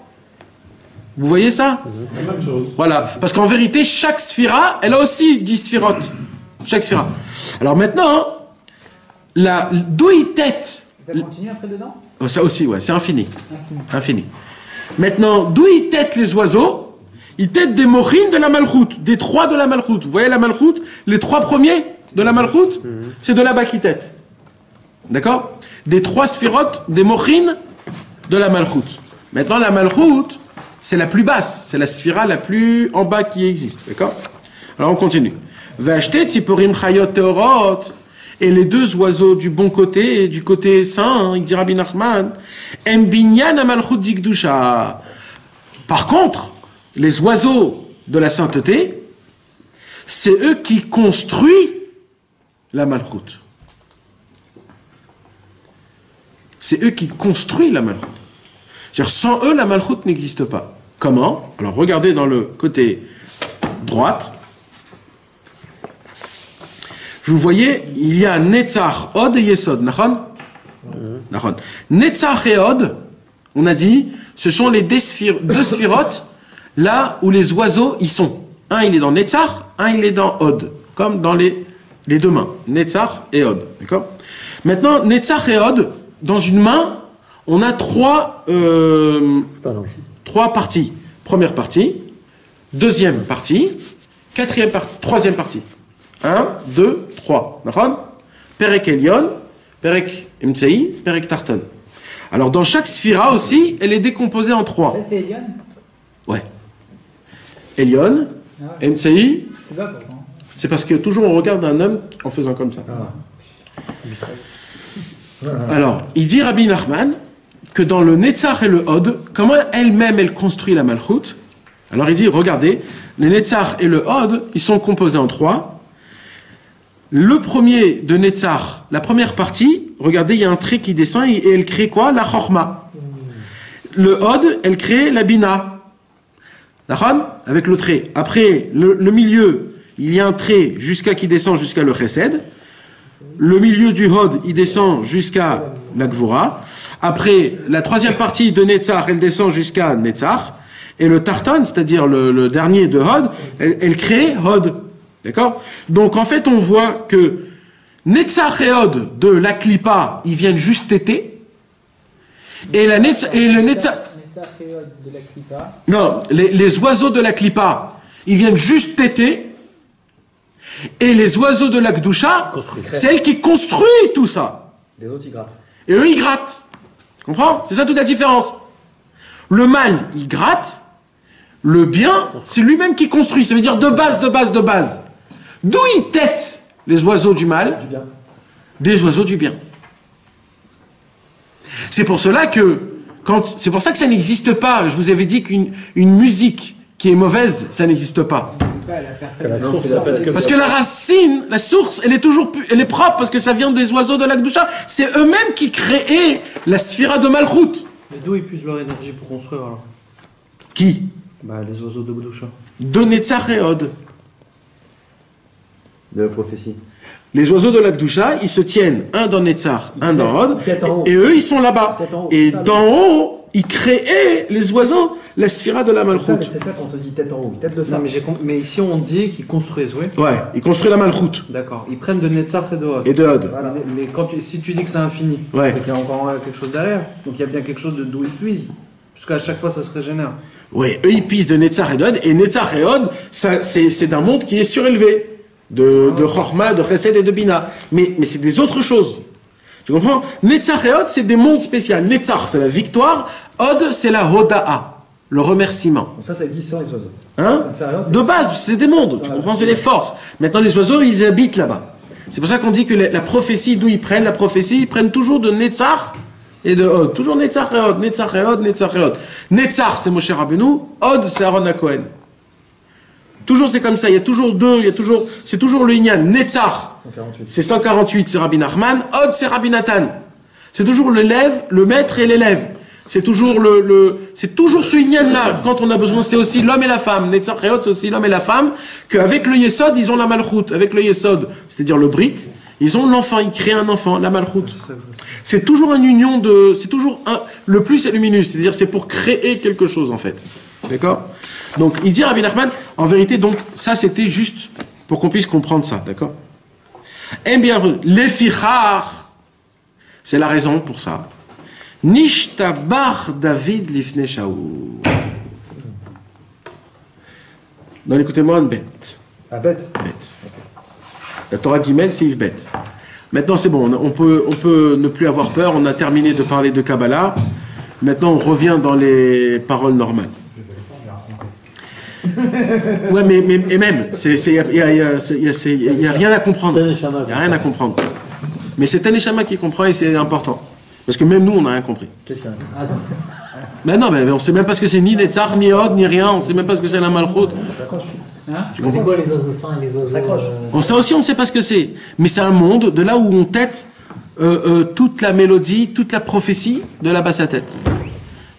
Vous voyez ça? La même chose. Voilà. Parce qu'en vérité, chaque sphira, elle a aussi 10 sphirotes. Chaque sphira. Alors maintenant, la douille-tête. Ça continue après dedans? Oh, ça aussi, ouais, c'est infini. Infini. Maintenant, d'où ils têtent les oiseaux? Ils têtent des mochines de la Malchut, des 3 de la Malchut. Vous voyez la Malchut? Les 3 premiers de la Malchut, c'est de là-bas qu'ils têtent. D'accord? Des 3 sphirotes, des mochines de la Malchut. Maintenant, la Malchut, c'est la plus basse, c'est la sphira la plus en bas qui existe. D'accord? Alors on continue. Vacheter Tziporim Chayot Teorot. Et les 2 oiseaux du bon côté et du côté saint, il dit Rabbi Nachman, Mbinyan Amalchut Dikdusha. Par contre, les oiseaux de la sainteté, c'est eux qui construisent la Malchut. C'est eux qui construisent la Malchut. C'est-à-dire, sans eux, la Malchut n'existe pas. Comment? Alors, regardez dans le côté droite. Vous voyez, il y a Netzach, Od et Yesod. Nachon? Nachon. Netzach et Od, on a dit, ce sont les 2 sphirotes, là où les oiseaux y sont. Un, il est dans Netzach, un, il est dans Od. Comme dans les 2 mains. Netzach et Od. D'accord? Maintenant, Netzach et Od, dans une main, on a 3 parties. Première partie, deuxième partie, troisième partie. 1, 2, 3. Perek Elyon, Perek Imtsei, Perek Tarton. Alors dans chaque sphira aussi, elle est décomposée en 3. Ça, c'est Elion? Ouais. Elyon, Imtsei, C'est pas pourquoi. c'est parce que toujours on regarde un homme en faisant comme ça. Alors, il dit Rabbi Nachman que dans le Netzach et le Od, comment elle-même elle construit la Malchut. Alors il dit, regardez, le Netzach et le Od, ils sont composés en 3. Le premier de Netzach, la première partie, regardez, il y a un trait qui descend et elle crée quoi? La Chorma. Le Od, elle crée la Bina. D'accord? Avec le trait. Après, le milieu, il y a un trait qui descend jusqu'à le Chesed. Le milieu du Hod, il descend jusqu'à la Gvura. Après, la troisième partie de Netzach, elle descend jusqu'à Netzach. Et le Tartan, c'est-à-dire le dernier de Hod, elle crée Hod. D'accord? Donc en fait, on voit que Netzach et Hod de la Klippa, ils viennent juste téter. Et le Netzach de la Klippa. Non, les oiseaux de la Klippa, ils viennent juste téter. Et les oiseaux de la Gdusha, c'est elle qui construit tout ça. Les autres, ils grattent. Et eux, ils grattent. Tu comprends? C'est ça toute la différence. Le mal, il gratte. Le bien, c'est lui-même qui construit. Ça veut dire de base, de base, de base. D'où ils têtent les oiseaux du mal? Du bien. Des oiseaux du bien. C'est pour cela que, c'est pour ça que ça n'existe pas. Je vous avais dit qu'une musique qui est mauvaise, ça n'existe pas. Parce que la racine, la source, elle est propre parce que ça vient des oiseaux de la Gdusha. C'est eux-mêmes qui créent la sphira de Malchut. Mais d'où ils puissent leur énergie pour construire alors? Qui? Bah les oiseaux de Gdusha. De Netzach et Hod. De la prophétie. Les oiseaux de la Gdusha, ils se tiennent un dans Netzach, un dans Hod, tête en haut. et eux, ils sont là-bas. Tête en haut, Et ça, d'en haut, ils créaient, les oiseaux, la sphira de la C'est Malchut. ça quand on te dit tête en haut, tête de ça. Non, mais ici on dit qu'ils construisent, oui. Ouais, ils construisent la Malchut. D'accord. Ils prennent de Netzach et de Hod. Et de Hod. Voilà. Mais si tu dis que c'est infini, Ouais. c'est qu'il y a encore quelque chose derrière. Donc il y a bien quelque chose d'où ils puisent. Puisqu'à chaque fois ça se régénère. Ouais, eux, ils pissent de Netzach et de Hod, et Netzach et Hod, c'est d'un monde qui est surélevé. De Chorma, de Chesed et de Bina. Mais c'est des autres choses. Tu comprends? Netzach et Hod, c'est des mondes spéciaux. Netzach, c'est la victoire. Hod, c'est la Hoda'a, le remerciement. Bon, ça existe sans les oiseaux. Hein? De base, c'est des mondes. Tu comprends? C'est des forces. Maintenant, les oiseaux, ils habitent là-bas. C'est pour ça qu'on dit que la prophétie, d'où ils prennent la prophétie, ils prennent toujours de Netzach et de Hod. Toujours Netzach et Hod, Netzach et Hod, Netzach et Hod. Netzach, c'est Moshe Rabbeinu. Hod, c'est Aaron HaKohen. Toujours c'est comme ça, il y a toujours deux, c'est toujours le Inyan. Netzach, 148. c'est 148, c'est Rabbi Nachman. Hod, c'est Rabbi Nathan. C'est toujours l'élève, le maître et l'élève. C'est toujours c'est toujours ce Inyan-là. Quand on a besoin, c'est aussi l'homme et la femme. Netzach et Hod, c'est aussi l'homme et la femme. Qu'avec le Yesod, ils ont la Malchut. Avec le Yesod, c'est-à-dire le Brit, Ils ont l'enfant, ils créent un enfant, la malchoute. C'est toujours une union de... C'est toujours le plus et le minus. C'est-à-dire c'est pour créer quelque chose en fait. D'accord? Donc il dit Rabbi Nachman, en vérité, donc ça c'était juste pour qu'on puisse comprendre ça. D'accord? Eh bien, les fichar, c'est la raison pour ça. Nishtabar David lifne Shaul. Non, écoutez-moi, une bête. Ah, bête. Bête. La Torah Gimel, c'est Yves bête. Maintenant, c'est bon, on peut ne plus avoir peur. On a terminé de parler de Kabbalah. Maintenant, on revient dans les paroles normales. Ouais, mais et même, il n'y a rien à comprendre. Il n'y a rien à comprendre. Mais c'est Taneshama qui comprend et c'est important. Parce que même nous, on n'a rien compris. Qu'est-ce qu'il y a? Attends. Mais non, mais on ne sait même pas ce que c'est ni Netzach, ni Hod, ni rien. On ne sait même pas ce que c'est la Malchut. C'est quoi les oiseaux saints et les oiseaux On sait aussi, on ne sait pas ce que c'est. Mais c'est un monde de là où on tête toute la mélodie, toute la prophétie de là-bas sa tête.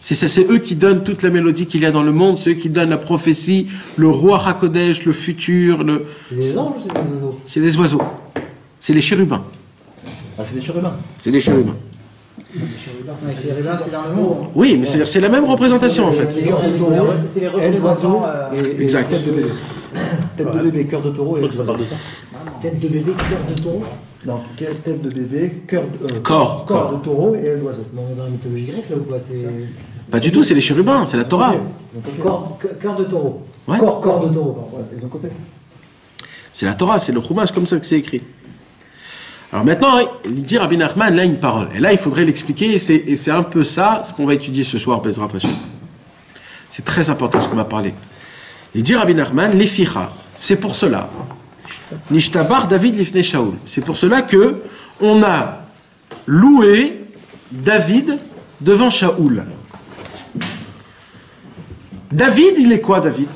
C'est eux qui donnent toute la mélodie qu'il y a dans le monde, c'est eux qui donnent la prophétie, le roi Hakodesh, le futur. C'est des anges ou c'est des oiseaux? C'est des oiseaux. C'est les chérubins. Ah, c'est des chérubins. C'est des chérubins. Les chérubins, c'est dans le monde. Oui, mais c'est la même représentation en fait. C'est les représentants. Exact. Tête de bébé. Tête de bébé, cœur de taureau. Pourquoi tu vas parler de ça? Tête de bébé, cœur de taureau? Non, tête de bébé, Corps de taureau et aile d'oiseau. On est dans la mythologie grecque là ou quoi? Pas du tout, c'est les chérubins, c'est la Torah. Cœur de taureau. Ouais. Corps de taureau. Ouais, ils ont coupé. C'est la Torah, c'est le Chumash, comme ça que c'est écrit. Alors maintenant, il dit Rabbi Nachman, là une parole. Et là, il faudrait l'expliquer, et c'est un peu ça, ce qu'on va étudier ce soir, Bezrat Hashem. C'est très important ce qu'on va parler. Il dit Rabbi Nachman, les fichar. C'est pour cela. Nishtabar David lifne Shaul. C'est pour cela que on a loué David devant Shaoul. David, il est quoi, David?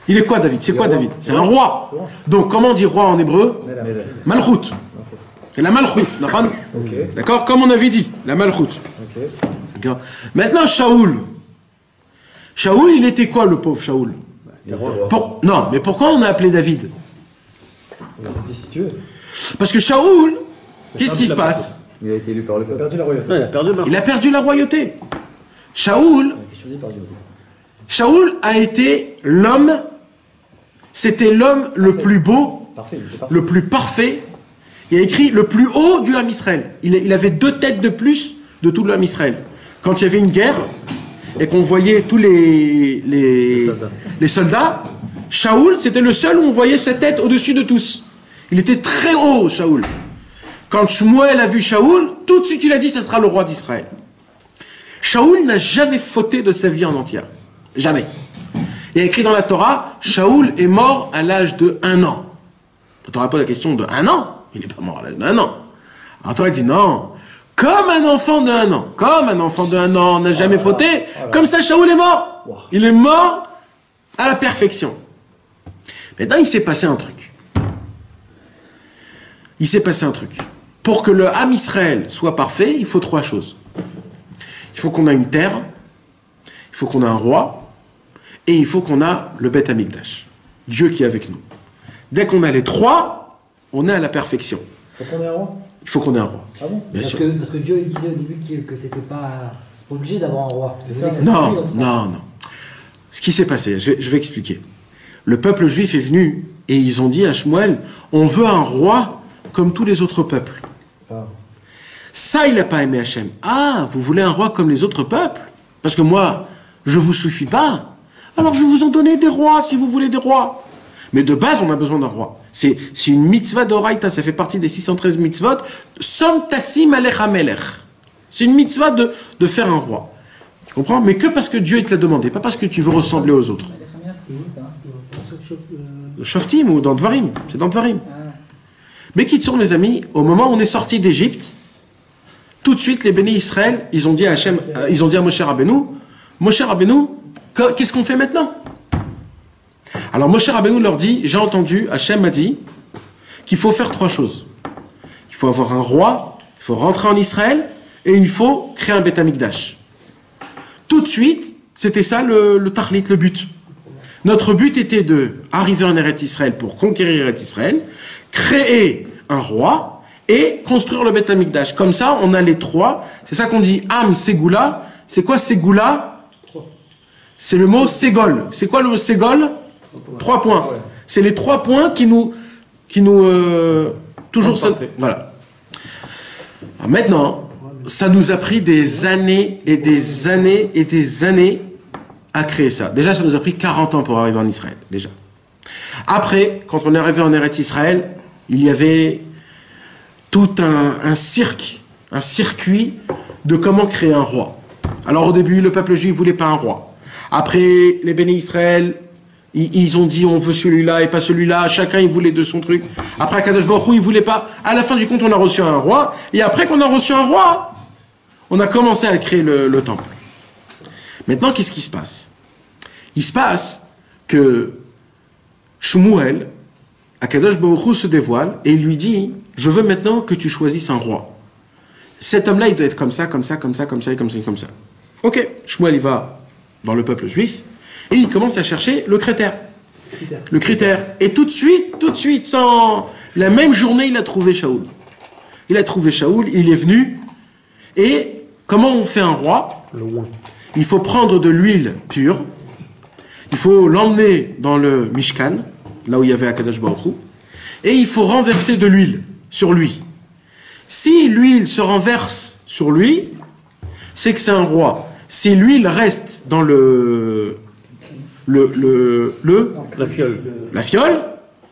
Il est quoi, David? C'est quoi, David? C'est un roi. Donc, comment on dit roi en hébreu? Malchut. C'est la Malchut. D'accord? Comme on avait dit, la Malchut. D'accord. Maintenant, Shaoul. Shaoul, il était quoi, le pauvre Shaoul? Non, mais pourquoi on a appelé David? Il a été destitué. Parce que Shaoul, qu'est-ce qui se passe? Il a été élu par le Il a peuple. perdu la royauté. Ouais, Il a perdu la royauté. Shaoul, Il a été choisi par Dieu. Shaoul a été l'homme, c'était l'homme le plus beau, Parfait, il était parfait. le plus parfait. Il a écrit le plus haut du Ham Israël. Il avait 2 têtes de plus de tout le Ham Israël. Quand il y avait une guerre et qu'on voyait tous les soldats, Shaoul, c'était le seul où on voyait sa tête au-dessus de tous. Il était très haut, Shaoul. Quand Shmuel a vu Shaoul, tout de suite il a dit, ce sera le roi d'Israël. Shaoul n'a jamais fauté de sa vie en entière. Jamais. Il y a écrit dans la Torah, Shaoul est mort à l'âge de 1 an. La Torah pose la question de 1 an. Il n'est pas mort à l'âge d'1 an. Alors la Torah dit non. Comme un enfant de 1 an. Comme un enfant de 1 an n'a jamais fauté, comme ça Shaoul est mort. Il est mort à la perfection. Maintenant, il s'est passé un truc. Il s'est passé un truc. Pour que le Ham Israël soit parfait, il faut 3 choses. Il faut qu'on ait une terre, il faut qu'on ait un roi, et il faut qu'on ait le Beth Amikdash. Dieu qui est avec nous. Dès qu'on a les 3, on est à la perfection. Faut qu'on ait un roi. Il faut qu'on ait un roi. Ah bon? Bien Parce sûr. que Dieu il disait au début que c'était pas. C'est pas obligé d'avoir un roi. C'est Il voulait ça. que soit lui, Non, notre roi. non. Ce qui s'est passé, je vais expliquer. Le peuple juif est venu et ils ont dit à Shmuel, on veut un roi comme tous les autres peuples. Ah. Ça, il n'a pas aimé Hachem. Ah, vous voulez un roi comme les autres peuples? Parce que moi, je ne vous suffis pas. Alors je vais vous en donner des rois si vous voulez des rois. Mais de base, on a besoin d'un roi. C'est une mitzvah d'Oraïta, ça fait partie des 613 mitzvot. Som tassim alech hamelech. C'est une mitzvah de faire un roi. Tu comprends? Mais que parce que Dieu te l'a demandé, pas parce que tu veux ressembler aux autres. C'est où ça? Shoftim ou dans Dvarim, c'est dans Dvarim. Mais qui sont mes amis, au moment où on est sorti d'Égypte, tout de suite les bénis Israël, ils ont dit à Hachem, ils ont dit à Moshe Rabbeinu, qu'est-ce qu'on fait maintenant? Alors Moshe Rabbeinu leur dit, j'ai entendu, Hachem m'a dit qu'il faut faire 3 choses. Il faut avoir un roi, il faut rentrer en Israël et il faut créer un Beth Amikdash. Tout de suite, c'était ça le tachlit, le but. Notre but était de arriver en Eretz Israël pour conquérir Eretz Israël, créer un roi et construire le Beth Amikdash. Comme ça, on a les trois. C'est ça qu'on dit Am Ségoula. C'est quoi Ségoula? C'est le mot Ségol. C'est quoi le mot Ségol? 3 points. C'est les 3 points qui nous toujours ça. Voilà. Alors maintenant, ça nous a pris des années et des années et des années à créer ça. Déjà, ça nous a pris 40 ans pour arriver en Israël, déjà. Après, quand on est arrivé en Eretz Israël, il y avait tout un circuit de comment créer un roi. Alors au début, le peuple juif ne voulait pas un roi. Après, les bénis Israël, ils ont dit on veut celui-là et pas celui-là. Chacun, il voulait de son truc. Après, Kadosh Baruch Hu, il ne voulait pas. À la fin du compte, on a reçu un roi. Et après qu'on a reçu un roi, on a commencé à créer le temple. Maintenant, qu'est-ce qui se passe? Il se passe que Shmuel, Akadosh Baruch Hu se dévoile et il lui dit « Je veux maintenant que tu choisisses un roi. Cet homme-là, il doit être comme ça, comme ça, comme ça, comme ça, et comme ça, et comme ça. » Ok, Shmuel, il va dans le peuple juif et il commence à chercher le critère. Le critère. Et tout de suite, sans... La même journée, il a trouvé Shaoul. Il a trouvé Shaoul, il est venu. Et comment on fait un roi? Il faut prendre de l'huile pure. Il faut l'emmener dans le Mishkan, là où il y avait Akadosh Baruch Hu, et il faut renverser de l'huile sur lui. Si l'huile se renverse sur lui, c'est que c'est un roi. Si l'huile reste dans la fiole,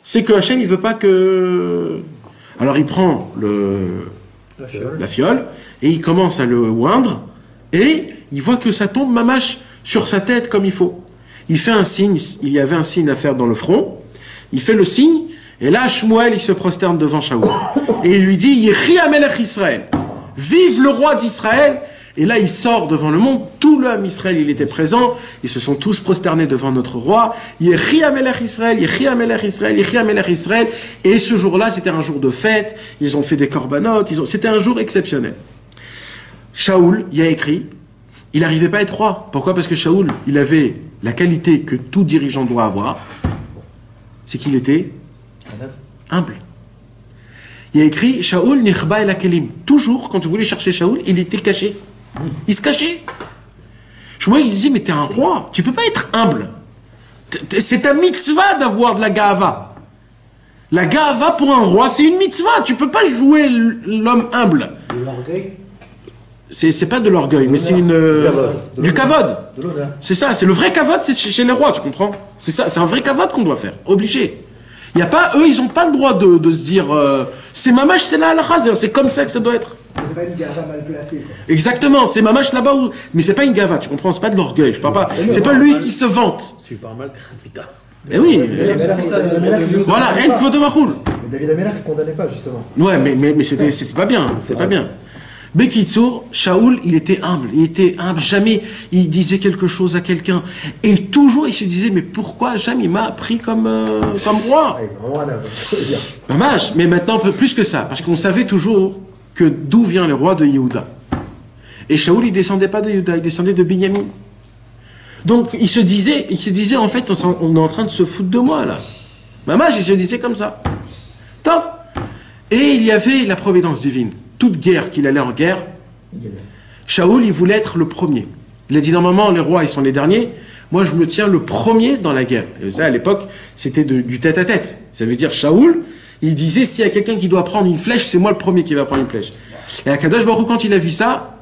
c'est que Hachem il veut pas que. Alors il prend la fiole et il commence à le oindre et il voit que ça tombe mamache sur sa tête comme il faut. Il fait un signe, il y avait un signe à faire dans le front, il fait le signe, et là, Shmuel, il se prosterne devant Shaoul. Et il lui dit, Yehi Amelech Israël, vive le roi d'Israël. Et là, il sort devant le monde, tout le Ham Israël, il était présent, ils se sont tous prosternés devant notre roi, Yehi Amelech Israël, Yehi Amelech Israël, Yehi Amelech Israël. Et ce jour-là, c'était un jour de fête, ils ont fait des corbanotes, c'était un jour exceptionnel. Shaoul, il a écrit, il n'arrivait pas à être roi. Pourquoi? Parce que Shaoul, il avait la qualité que tout dirigeant doit avoir, c'est qu'il était humble. Il a écrit Shaoul nichba el hakelim. Toujours, quand tu voulais chercher Shaoul, il était caché. Il se cachait. Shmuel, il disait, mais t'es un roi, tu peux pas être humble. C'est ta mitzvah d'avoir de la ga'ava. La ga'ava pour un roi, c'est une mitzvah. Tu peux pas jouer l'homme humble. De l'orgueil. C'est pas de l'orgueil, mais c'est du kavod. C'est ça, c'est le vrai kavod, c'est chez les rois, tu comprends? C'est ça, c'est un vrai kavod qu'on doit faire, obligé. Il y a pas, eux, ils ont pas le droit de se dire, c'est mamash, c'est la halakha, c'est comme ça que ça doit être. C'est pas une gava mal placée, quoi. Exactement, c'est mamash là-bas où, mais c'est pas une gava, tu comprends? C'est pas de l'orgueil, je parle pas, c'est pas lui qui se vante. Tu parles mal, putain. Eh oui, voilà, en kvodo machoul. Mais David Amelach, il condamnait pas, justement. Ouais, mais c'était pas bien, c'était pas bien. Bekitsour, Shaoul, il était humble, jamais il disait quelque chose à quelqu'un. Et toujours il se disait, mais pourquoi jamais il m'a appris comme roi? Mamash, mais maintenant un peu plus que ça, parce qu'on savait toujours que d'où vient le roi de Yehuda. Et Shaoul, il descendait pas de Yehuda, il descendait de Binyamin. Donc il se disait en fait, on est en train de se foutre de moi là. Mamash, il se disait comme ça. Top. Et il y avait la providence divine. Toute guerre qu'il allait en guerre, Shaoul, il voulait être le premier. Il a dit, normalement, les rois, ils sont les derniers. Moi, je me tiens le premier dans la guerre. Et ça, à l'époque, c'était du tête-à-tête. Ça veut dire, Shaoul, il disait, s'il y a quelqu'un qui doit prendre une flèche, c'est moi le premier qui va prendre une flèche. Et Akadosh Baruch Hu, quand il a vu ça,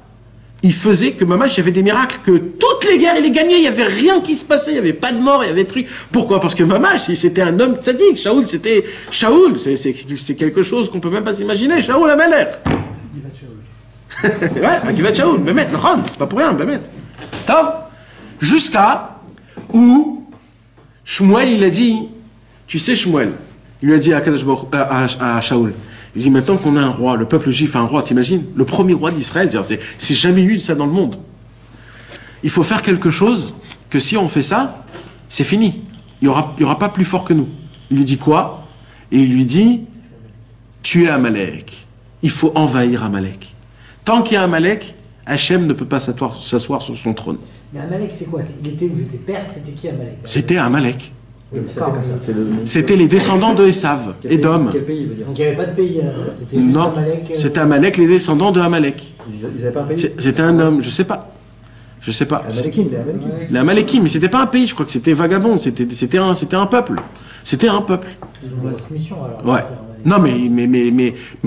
il faisait que mamash, il y avait des miracles, que toutes les guerres, il les gagnait, il n'y avait rien qui se passait, il n'y avait pas de mort, il y avait des trucs. Pourquoi? Parce que mamash, c'était un homme tzaddik. Shaoul, c'est quelque chose qu'on ne peut même pas s'imaginer. Shaoul Amelech. Ouais, Akivat Shaoul, Bémet, c'est pas pour rien, Bémet. Jusqu'à où Shmuel, il a dit, tu sais Shmuel, il lui a dit à Shaoul, il dit, maintenant qu'on a un roi, le peuple juif a un roi, t'imagines? Le premier roi d'Israël, c'est jamais eu ça dans le monde. Il faut faire quelque chose que si on fait ça, c'est fini. Il y aura pas plus fort que nous. Il lui dit quoi? Et il lui dit, tuer Amalek. Il faut envahir Amalek. Tant qu'il y a Amalek, Hachem ne peut pas s'asseoir sur son trône. Mais Amalek, c'est quoi? Il était, vous étiez perse, c'était qui Amalek? C'était Amalek. Oui, d'accord, mais- C'était les descendants de Esav, Édom. Quel pays, il veut dire? Donc il n'y avait pas de pays, c'était juste Non, Amalek. c'était Amalek, les descendants de Amalek. Ils n'avaient pas un pays? C'était un homme, je sais pas. Je sais pas. Amalekim, les Amalekim. Les Amalekim, mais c'était pas un pays, je crois que c'était vagabond, c'était un peuple. C'était un peuple. C'est une grosse mission alors. Ouais. Non, mais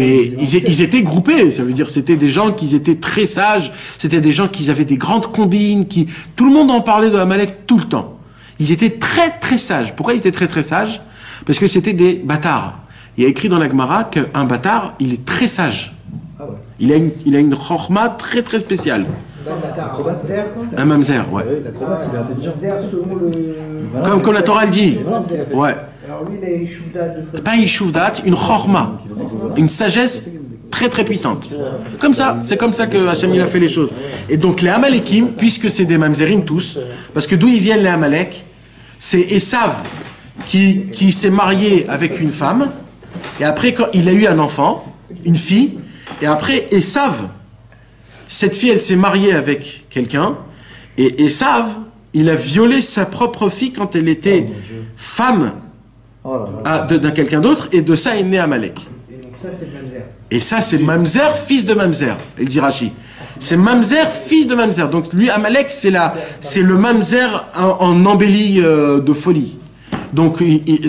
ils étaient groupés, ça veut dire c'était des gens qui étaient très sages, c'était des gens qui avaient des grandes combines, tout le monde en parlait de Amalek tout le temps. Ils étaient très très sages. Pourquoi ils étaient très très sages? Parce que c'était des bâtards. Il y a écrit dans la Gemara qu'un bâtard, il est très sage. Ah ouais. Il a une chorma très très spéciale. Un mamzer, ouais. Ouais, l'acrobate, il est intelligent. Selon le... Comme la Torah le dit. Ouais. Alors lui, il a Yishuvdat de Fod. Pas Yishuvdat, une chorma. Une sagesse très très puissante. Comme ça, c'est comme ça que Hachem il a fait les choses. Et donc les Amalekim, puisque c'est des mamzerim tous, parce que d'où ils viennent les Amalek, c'est Esav qui s'est marié avec une femme, et après quand il a eu un enfant, une fille, et après Esav, cette fille elle s'est mariée avec quelqu'un, et Esav, il a violé sa propre fille quand elle était femme Oh là là. d'un quelqu'un d'autre, et de ça est né Amalek. Et donc ça, c'est le Mamzer. Et ça, c'est Mamzer, fils de Mamzer, il dit Rashi. C'est Mamzer, fils de Mamzer. Donc lui, Amalek, c'est le Mamzer en embellie de folie. Donc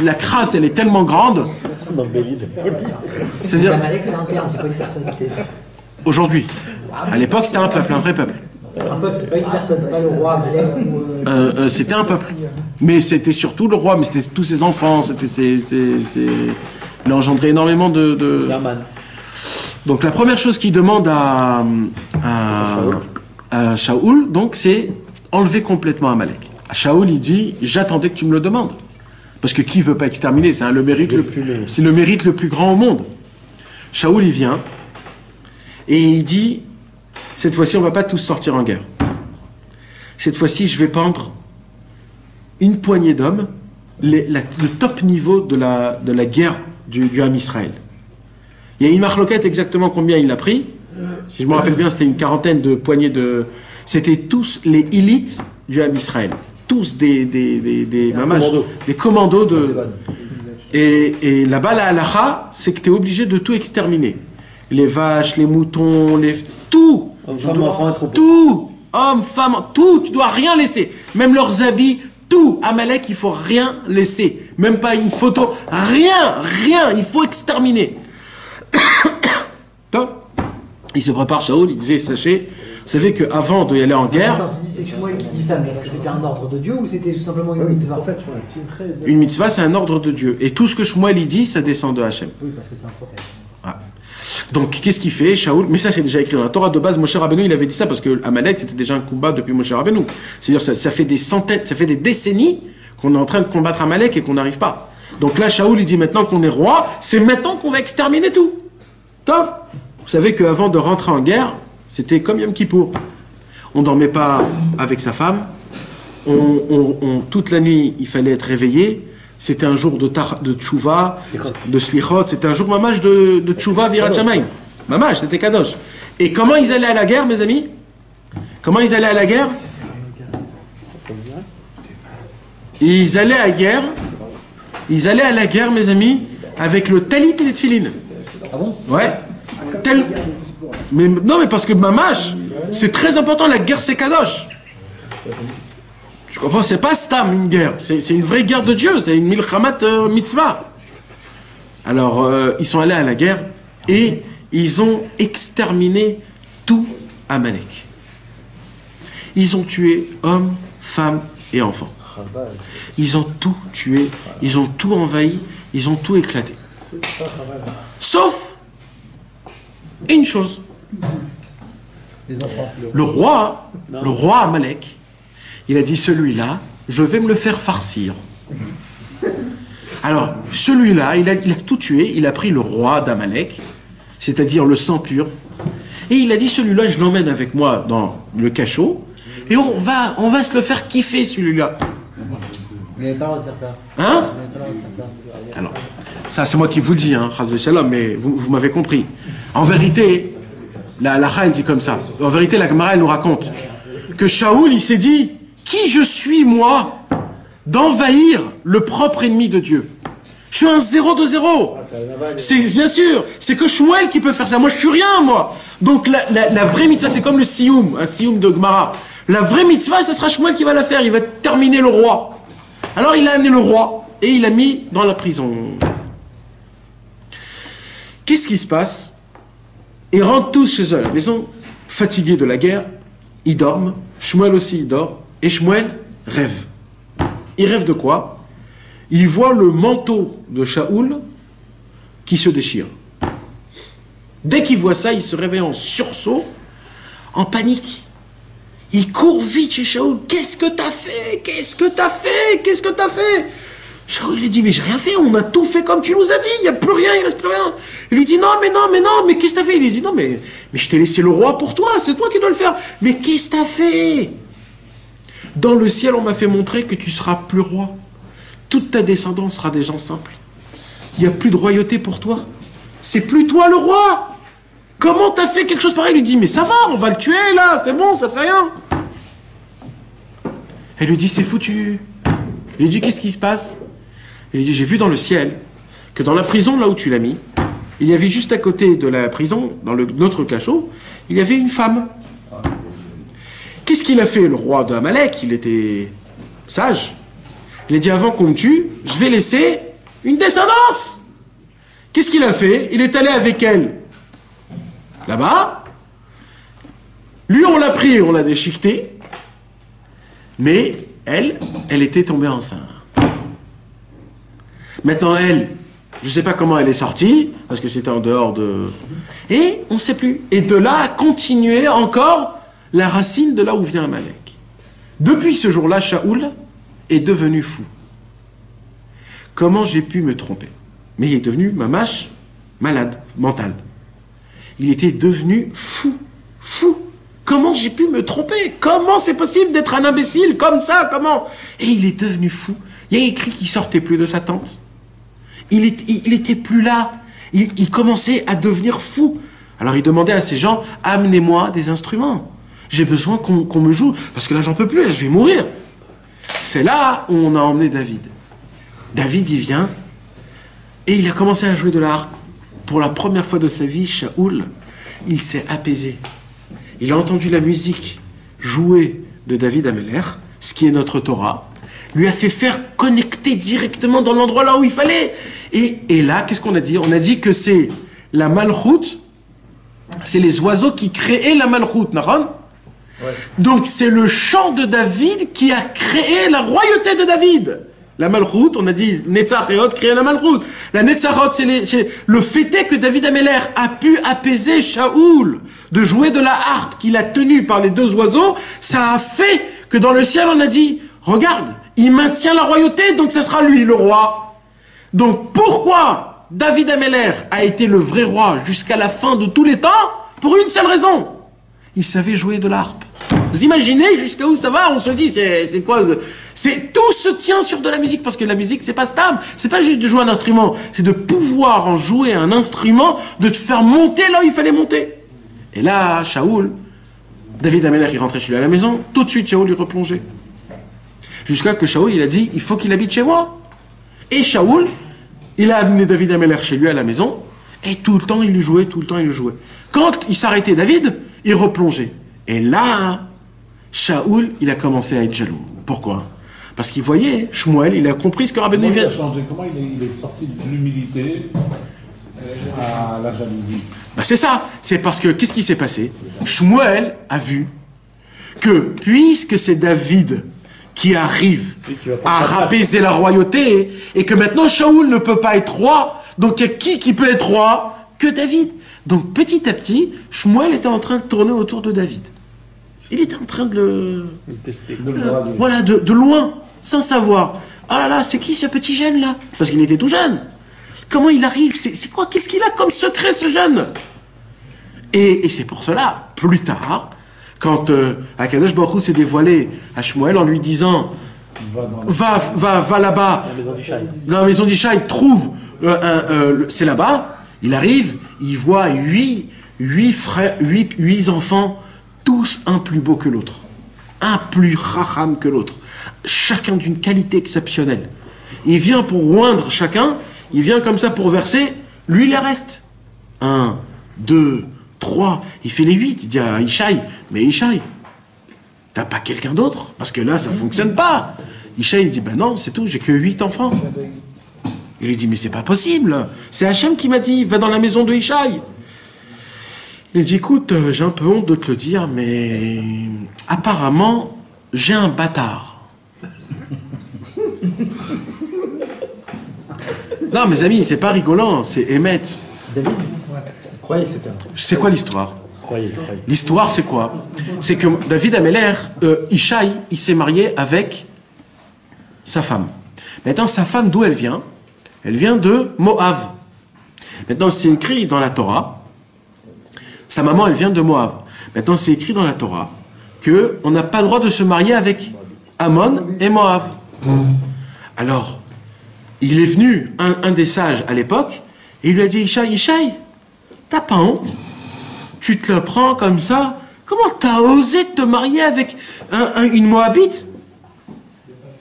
la crasse, elle est tellement grande. D'embellie de folie. C'est-à-dire, Amalek, c'est interne, c'est pas une personne. aujourd'hui, à l'époque, c'était un peuple, un vrai peuple. Un peuple, c'est pas une personne, c'est pas le roi Amalek ou. C'était un peuple. Mais c'était surtout le roi, mais c'était tous ses enfants, il a engendré énormément de... Herman. Donc la première chose qu'il demande à Shaoul, donc, c'est enlever complètement Amalek. Shaoul, il dit, j'attendais que tu me le demandes. Parce que qui veut pas exterminer? C'est le mérite le plus grand au monde. Shaoul, il vient, et il dit, cette fois-ci, on va pas tous sortir en guerre. Cette fois-ci, je vais pendre une poignée d'hommes, le top niveau de la guerre du Ham Israël. Il y a une marloquette exactement combien il a pris. Si je me rappelle bien, c'était une quarantaine de poignées de... C'était tous les élites du Ham Israël. Tous des commandos de... Et là-bas, la halakha, c'est que tu es obligé de tout exterminer. Les vaches, les moutons, tout. Femmes, enfants et troupeaux. Tout. Hommes, femmes, tout. Tu dois rien laisser. Même leurs habits, tout. Amalek, il faut rien laisser. Même pas une photo. Rien. Il faut exterminer. Il se prépare, Shaoul, il disait, sachez, vous savez qu'avant d'y aller en guerre... Attends, tu dis c'est que Shmuel qui dit ça, mais est-ce que c'était un ordre de Dieu ou c'était tout simplement une mitzvah? En fait, Une mitzvah, c'est un ordre de Dieu. Et tout ce que Shmuel il dit, ça descend de Hachem. Oui, parce que c'est un prophète. Ah. Donc, qu'est-ce qu'il fait, Shaoul? Mais ça, c'est déjà écrit dans la Torah de base. Moshe Rabbeinu, il avait dit ça parce que Amalek, c'était déjà un combat depuis Moshe Rabbeinu. C'est-à-dire, ça fait des centaines, ça fait des décennies qu'on est en train de combattre Amalek et qu'on n'arrive pas. Donc là, Shaoul, il dit maintenant qu'on est roi, c'est maintenant qu'on va exterminer tout. Tov. Vous savez qu'avant de rentrer en guerre, c'était comme Yom Kippour. On ne dormait pas avec sa femme. Toute la nuit, il fallait être réveillé. C'était un jour de tchouva, de slichot. C'était un jour mamash de tchouva virat shamayim. Mamash, c'était kadosh. Et comment ils allaient à la guerre, mes amis? Comment ils allaient à la guerre? Ils allaient à la guerre, mes amis, avec le talit et les tefilines. Ah bon? Ouais. Non, mais parce que mamash, c'est très important, la guerre c'est kadosh. Je comprends, c'est pas stam une guerre, c'est une vraie guerre de Dieu, c'est une milchamat mitzvah. Alors, ils sont allés à la guerre et ils ont exterminé tout Amalek. Ils ont tué hommes, femmes et enfants. Ils ont tout tué, ils ont tout envahi, ils ont tout éclaté. Sauf une chose. Les enfants. Le roi Amalek, il a dit, celui-là, je vais me le faire farcir. Alors, celui-là, il a tout tué, il a pris le roi d'Amalek, c'est-à-dire le sang pur, et il a dit, celui-là, je l'emmène avec moi dans le cachot, et on va se le faire kiffer, celui-là. Vous n'avez pas le droit de faire ça. Hein? Vous n'avez pas le droit de faire ça. Alors, ça c'est moi qui vous le dis, hein, Chas v'Shalom, mais vous m'avez compris. En vérité, La halakha, elle dit comme ça. En vérité, la Gemara, elle nous raconte que Shaoul, il s'est dit, qui je suis, moi, d'envahir le propre ennemi de Dieu? Je suis un 0 de 0. C'est bien sûr, c'est que Shmuel qui peut faire ça. Moi, je suis rien, moi. Donc la vraie mitzvah, c'est comme le sioum, un sioum de Gemara. La vraie mitzvah, ce sera Shmuel qui va la faire. Il va terminer le roi. Alors il a amené le roi et il l'a mis dans la prison. Qu'est-ce qui se passe? Ils rentrent tous chez eux à la maison, fatigués de la guerre. Ils dorment. Shmuel aussi, il dort. Et Shmuel rêve. Il rêve de quoi? Il voit le manteau de Shaoul qui se déchire. Dès qu'il voit ça, il se réveille en sursaut, en panique. Il court vite chez Shaoul. Qu'est-ce que t'as fait? Qu'est-ce que t'as fait? Qu'est-ce que t'as fait? Shaoul lui dit, mais j'ai rien fait, on a tout fait comme tu nous as dit, il n'y a plus rien, il ne reste plus rien. Il lui dit, non, mais qu'est-ce que t'as fait? Il lui dit, non, mais je t'ai laissé le roi pour toi, c'est toi qui dois le faire. Mais qu'est-ce que t'as fait? Dans le ciel, on m'a fait montrer que tu seras plus roi. Toute ta descendance sera des gens simples. Il n'y a plus de royauté pour toi. C'est plus toi le roi. Comment t'as fait quelque chose pareil? Il lui dit, mais ça va, on va le tuer là, c'est bon, ça fait rien. Elle lui dit, c'est foutu. Il lui dit, qu'est-ce qui se passe? Il lui dit, j'ai vu dans le ciel que dans la prison, là où tu l'as mis, il y avait juste à côté de la prison, dans notre cachot, il y avait une femme. Qu'est-ce qu'il a fait, le roi de Amalek? Il était sage. Il a dit, avant qu'on me tue, je vais laisser une descendance. Qu'est-ce qu'il a fait? Il est allé avec elle là-bas. Lui, on l'a pris, on l'a déchiqueté. Mais elle était tombée enceinte. Maintenant, elle, je ne sais pas comment elle est sortie, parce que c'était en dehors de... Et on ne sait plus. Et de là, a continué encore la racine de là où vient Amalek. Depuis ce jour-là, Shaoul est devenu fou. Comment j'ai pu me tromper? Mais il est devenu mamache, malade, mental. Il était devenu fou. Fou. Comment j'ai pu me tromper? Comment c'est possible d'être un imbécile comme ça? Comment? Et il est devenu fou. Il y a écrit qu'il sortait plus de sa tente. Il était plus là. Il commençait à devenir fou. Alors il demandait à ces gens, amenez-moi des instruments. J'ai besoin qu'on me joue, parce que là j'en peux plus, là, je vais mourir. C'est là où on a emmené David. David, il vient, et il a commencé à jouer de la harpe. Pour la première fois de sa vie, Shaoul, il s'est apaisé. Il a entendu la musique jouer de David Ameller, ce qui est notre Torah, lui a fait faire connecter directement dans l'endroit là où il fallait. Et là, qu'est-ce qu'on a dit? On a dit que c'est la malchoute, c'est les oiseaux qui créaient la malchoute, Nahon? Ouais. Donc c'est le chant de David qui a créé la royauté de David. La malchoute, on a dit Netzachot créer la malchoute. La Netzachot, c'est le fait est que David Ameller a pu apaiser Shaoul de jouer de la harpe qu'il a tenue par les deux oiseaux. Ça a fait que dans le ciel on a dit, regarde, il maintient la royauté, donc ça sera lui le roi. Donc pourquoi David Ameller a été le vrai roi jusqu'à la fin de tous les temps? Pour une seule raison, il savait jouer de la harpe. Vous imaginez jusqu'à où ça va? On se dit, c'est quoi? Tout se tient sur de la musique, parce que la musique, c'est pas stable. C'est pas juste de jouer un instrument, c'est de pouvoir en jouer un instrument, de te faire monter là où il fallait monter. Et là, Shaoul, David Ameller, il rentrait chez lui à la maison, tout de suite, Shaoul, il replongeait. Jusqu'à que Shaoul, il a dit, il faut qu'il habite chez moi. Et Shaoul, il a amené David Ameller chez lui à la maison, et tout le temps, il lui jouait, tout le temps, il lui jouait. Quand il s'arrêtait, David, il replongeait. Et là, Shaoul, il a commencé à être jaloux. Pourquoi? Parce qu'il voyait, Shmuel, il a compris ce que Rabbeinu vient. Comment il a changé? Comment il est sorti de l'humilité à la jalousie? Ben c'est ça. C'est parce que, qu'est-ce qui s'est passé? Shmuel a vu que, puisque c'est David qui arrive à apaiser la royauté, et que maintenant Shaoul ne peut pas être roi, donc il y a qui peut être roi? Que David. Donc petit à petit, Shmuel était en train de tourner autour de David. Il était en train de le... voilà, de loin, sans savoir. Ah là là, c'est qui ce petit jeune là? Parce qu'il était tout jeune. Comment il arrive? C'est quoi? Qu'est-ce qu'il a comme secret ce jeune? Et c'est pour cela, plus tard, quand Akadosh Baruch Hu s'est dévoilé à Shmuel en lui disant va là-bas, dans la maison d'Ishaï, trouve, c'est là-bas, il arrive, il voit 8 8 frères, 8 enfants, tous un plus beau que l'autre, un plus chacham que l'autre, chacun d'une qualité exceptionnelle. Il vient pour oindre chacun, il vient comme ça pour verser, lui il reste. 1, 2, 3, il fait les 8, il dit à Ishaï, mais Ishaï, t'as pas quelqu'un d'autre? Parce que là, ça fonctionne pas. Ishaï, il dit, ben non, c'est tout, j'ai que 8 enfants. Il lui dit, mais c'est pas possible. C'est Hachem qui m'a dit, va dans la maison de Ishaï. Il dit, écoute, j'ai un peu honte de te le dire, mais apparemment, j'ai un bâtard. Non, mes amis, c'est pas rigolant, c'est Emmet. David, croyez que c'était un. C'est quoi l'histoire? Croyez. L'histoire, c'est quoi? C'est que David Améler, Ishaï, il s'est marié avec sa femme. Maintenant, sa femme, d'où elle vient? Elle vient de Moab. Maintenant, c'est écrit dans la Torah. Sa maman, elle vient de Moab. Maintenant, c'est écrit dans la Torah qu'on n'a pas le droit de se marier avec Ammon et Moab. Alors, il est venu, un des sages à l'époque, et il lui a dit, Ishaï, t'as pas honte? Tu te le prends comme ça? Comment t'as osé te marier avec une Moabite?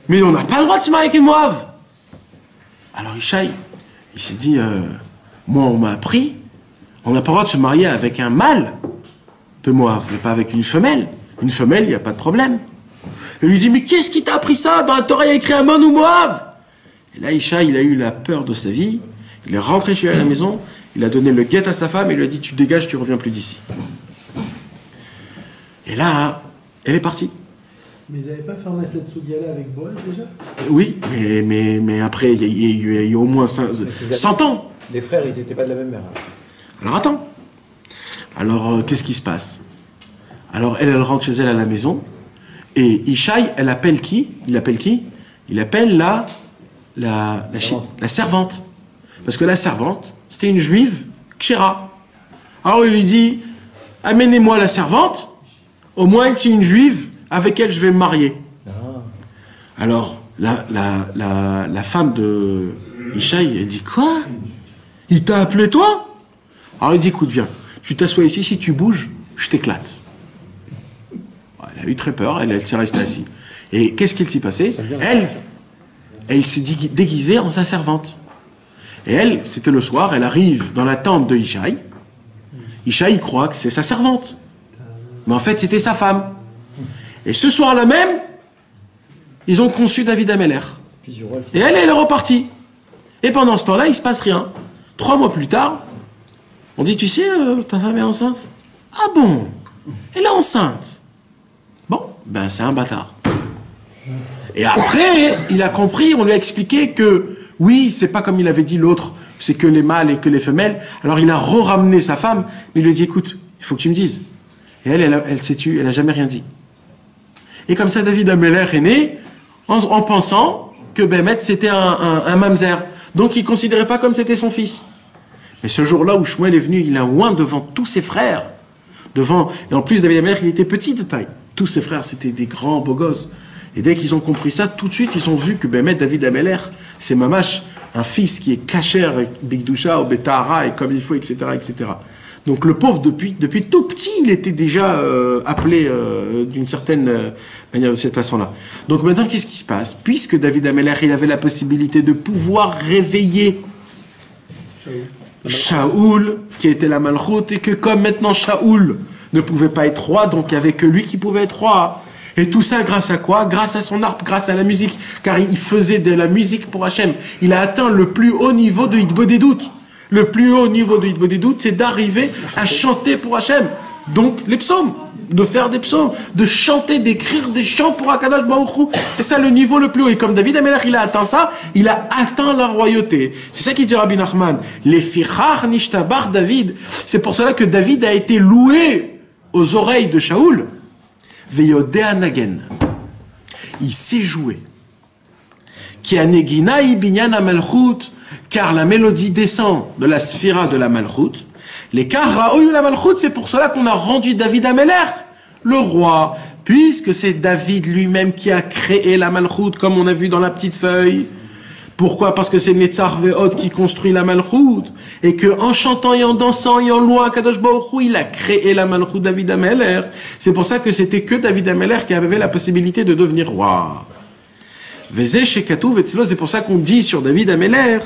Mais on n'a pas le droit de se marier avec une Moab. Alors Ishaï, il s'est dit, moi on m'a appris, on n'a pas le droit de se marier avec un mâle de Moab, mais pas avec une femelle. Une femelle, il n'y a pas de problème. Il lui dit, mais qu'est-ce qui t'a appris ça? Dans la Torah, il y a écrit Ammon ou Moab. Et là, Ishaï, il a eu la peur de sa vie. Il est rentré chez lui à la maison, il a donné le guet à sa femme et il lui a dit, tu dégages, tu reviens plus d'ici. Et là, elle est partie. Mais ils n'avaient pas fermé cette soudia-là avec Boaz déjà? Oui, mais après, il y a eu au moins 100 ans. Les frères, ils n'étaient pas de la même mère. Alors attends. Alors, qu'est-ce qui se passe? Alors, elle rentre chez elle à la maison. Et Ishaï, elle appelle qui? Il appelle qui? Il appelle la servante. Parce que la servante, c'était une juive, Kshera. Alors, il lui dit, amenez-moi la servante. Au moins, c'est une juive avec elle je vais me marier. Alors, la femme de Ishaï, elle dit, quoi? Il t'a appelé toi? Alors il dit, écoute, viens, tu t'assois ici, si tu bouges, je t'éclate. Elle a eu très peur, elle s'est restée assise. Et qu'est-ce qu'il s'est passé? Elle s'est déguisée en sa servante. Et elle, c'était le soir, elle arrive dans la tente de Ishaï. Ishaï croit que c'est sa servante. Mais en fait, c'était sa femme. Et ce soir-là même, ils ont conçu David Améler. Et elle est repartie. Et pendant ce temps-là, il ne se passe rien. 3 mois plus tard, on dit, tu sais, ta femme est enceinte? Ah bon? Elle est enceinte. Bon, ben c'est un bâtard. Et après, il a compris, on lui a expliqué que, oui, c'est pas comme il avait dit l'autre, c'est que les mâles et que les femelles. Alors il a ramené sa femme, mais il lui a dit, écoute, il faut que tu me dises. Et elle s'est tue, elle n'a jamais rien dit. Et comme ça, David Améler est né en pensant que Bémet c'était un mamzer. Donc il ne considérait pas comme c'était son fils. Mais ce jour-là où Shmuel est venu, il a oint devant tous ses frères. Et en plus, David Améler, il était petit de taille. Tous ses frères, c'était des grands beaux gosses. Et dès qu'ils ont compris ça, tout de suite, ils ont vu que Bémet, David Améler, c'est mamash, un fils qui est kacher, bigdoucha, au betahara, et comme il faut, etc., etc. Donc le pauvre, depuis tout petit, il était déjà appelé d'une certaine manière de cette façon-là. Donc maintenant, qu'est-ce qui se passe? Puisque David Améler, il avait la possibilité de pouvoir réveiller Shaoul, qui était la Malchoute, et que comme maintenant Shaoul ne pouvait pas être roi, donc il n'y avait que lui qui pouvait être roi. Et tout ça grâce à quoi? Grâce à son harpe, grâce à la musique. Car il faisait de la musique pour Hachem. Il a atteint le plus haut niveau de Hitbodedut. Le plus haut niveau de Hitbodedut, c'est d'arriver à chanter pour Hachem. Donc les psaumes, de faire des psaumes, de chanter, d'écrire des chants pour Akadosh Baruch Hu. C'est ça le niveau le plus haut. Et comme David Améler, il a atteint ça, il a atteint la royauté. C'est ça qu'il dit Rabbi Nachman. Les fichach nishtabar David. C'est pour cela que David a été loué aux oreilles de Shaoul. Veyodea nagen. Il sait jouer. Ki anegina ibinyan amalchut. Car la mélodie descend de la sphira de la malchut. Les Karaoyu la Malchut, c'est pour cela qu'on a rendu David Améler, le roi, puisque c'est David lui-même qui a créé la Malchut, comme on a vu dans la petite feuille. Pourquoi? Parce que c'est Netzar Ve'od qui construit la Malchut. Et que en chantant et en dansant et en louant Kadosh Baruch Hu, il a créé la Malchut David Ameler. C'est pour ça que c'était que David Ameler qui avait la possibilité de devenir roi. Vezé Shekatu Vetzlo, c'est pour ça qu'on dit sur David Ameler,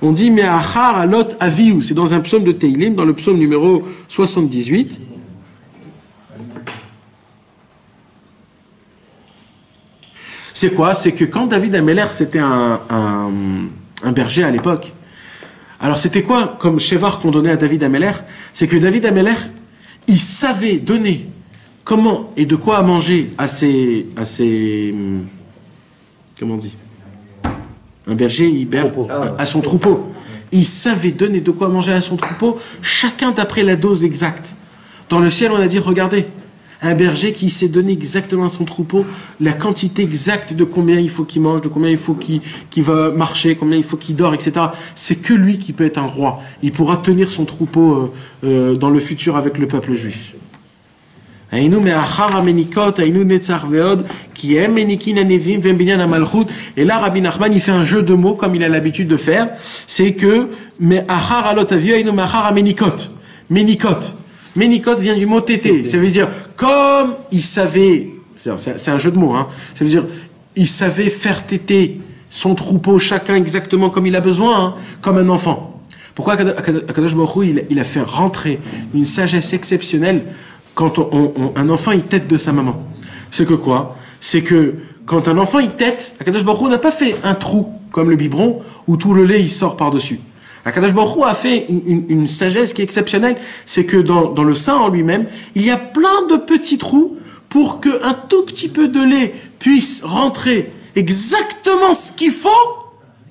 on dit Me'achar alot aviu. C'est dans un psaume de Teilim, dans le psaume numéro 78. C'est quoi? C'est que quand David Ameler, c'était un berger à l'époque, alors c'était quoi comme chevar qu'on donnait à David Ameler? C'est que David Ameler, il savait donner comment et de quoi à manger à ses comment on dit? Un berger, il berge à son troupeau. Il savait donner de quoi manger à son troupeau, chacun d'après la dose exacte. Dans le ciel, on a dit, regardez, un berger qui sait donner exactement à son troupeau la quantité exacte de combien il faut qu'il mange, de combien il faut qu'il va marcher, combien il faut qu'il dort, etc. C'est que lui qui peut être un roi. Il pourra tenir son troupeau dans le futur avec le peuple juif. Et là, Rabbi Nachman, il fait un jeu de mots comme il a l'habitude de faire. C'est que Ménikot vient du mot tété. Ça veut dire, comme il savait, c'est un jeu de mots, hein. Ça veut dire, il savait faire téter son troupeau, chacun exactement comme il a besoin, hein, comme un enfant. Pourquoi Akadosh Baruch Hu, il a fait rentrer une sagesse exceptionnelle quand un enfant il tète de sa maman? C'est que quoi? C'est que quand un enfant il tète, Akadosh Baruch Hu n'a pas fait un trou comme le biberon où tout le lait il sort par-dessus. Akadosh Baruch Hu a fait une sagesse qui est exceptionnelle, c'est que dans le sein en lui-même, il y a plein de petits trous pour qu'un tout petit peu de lait puisse rentrer exactement ce qu'il faut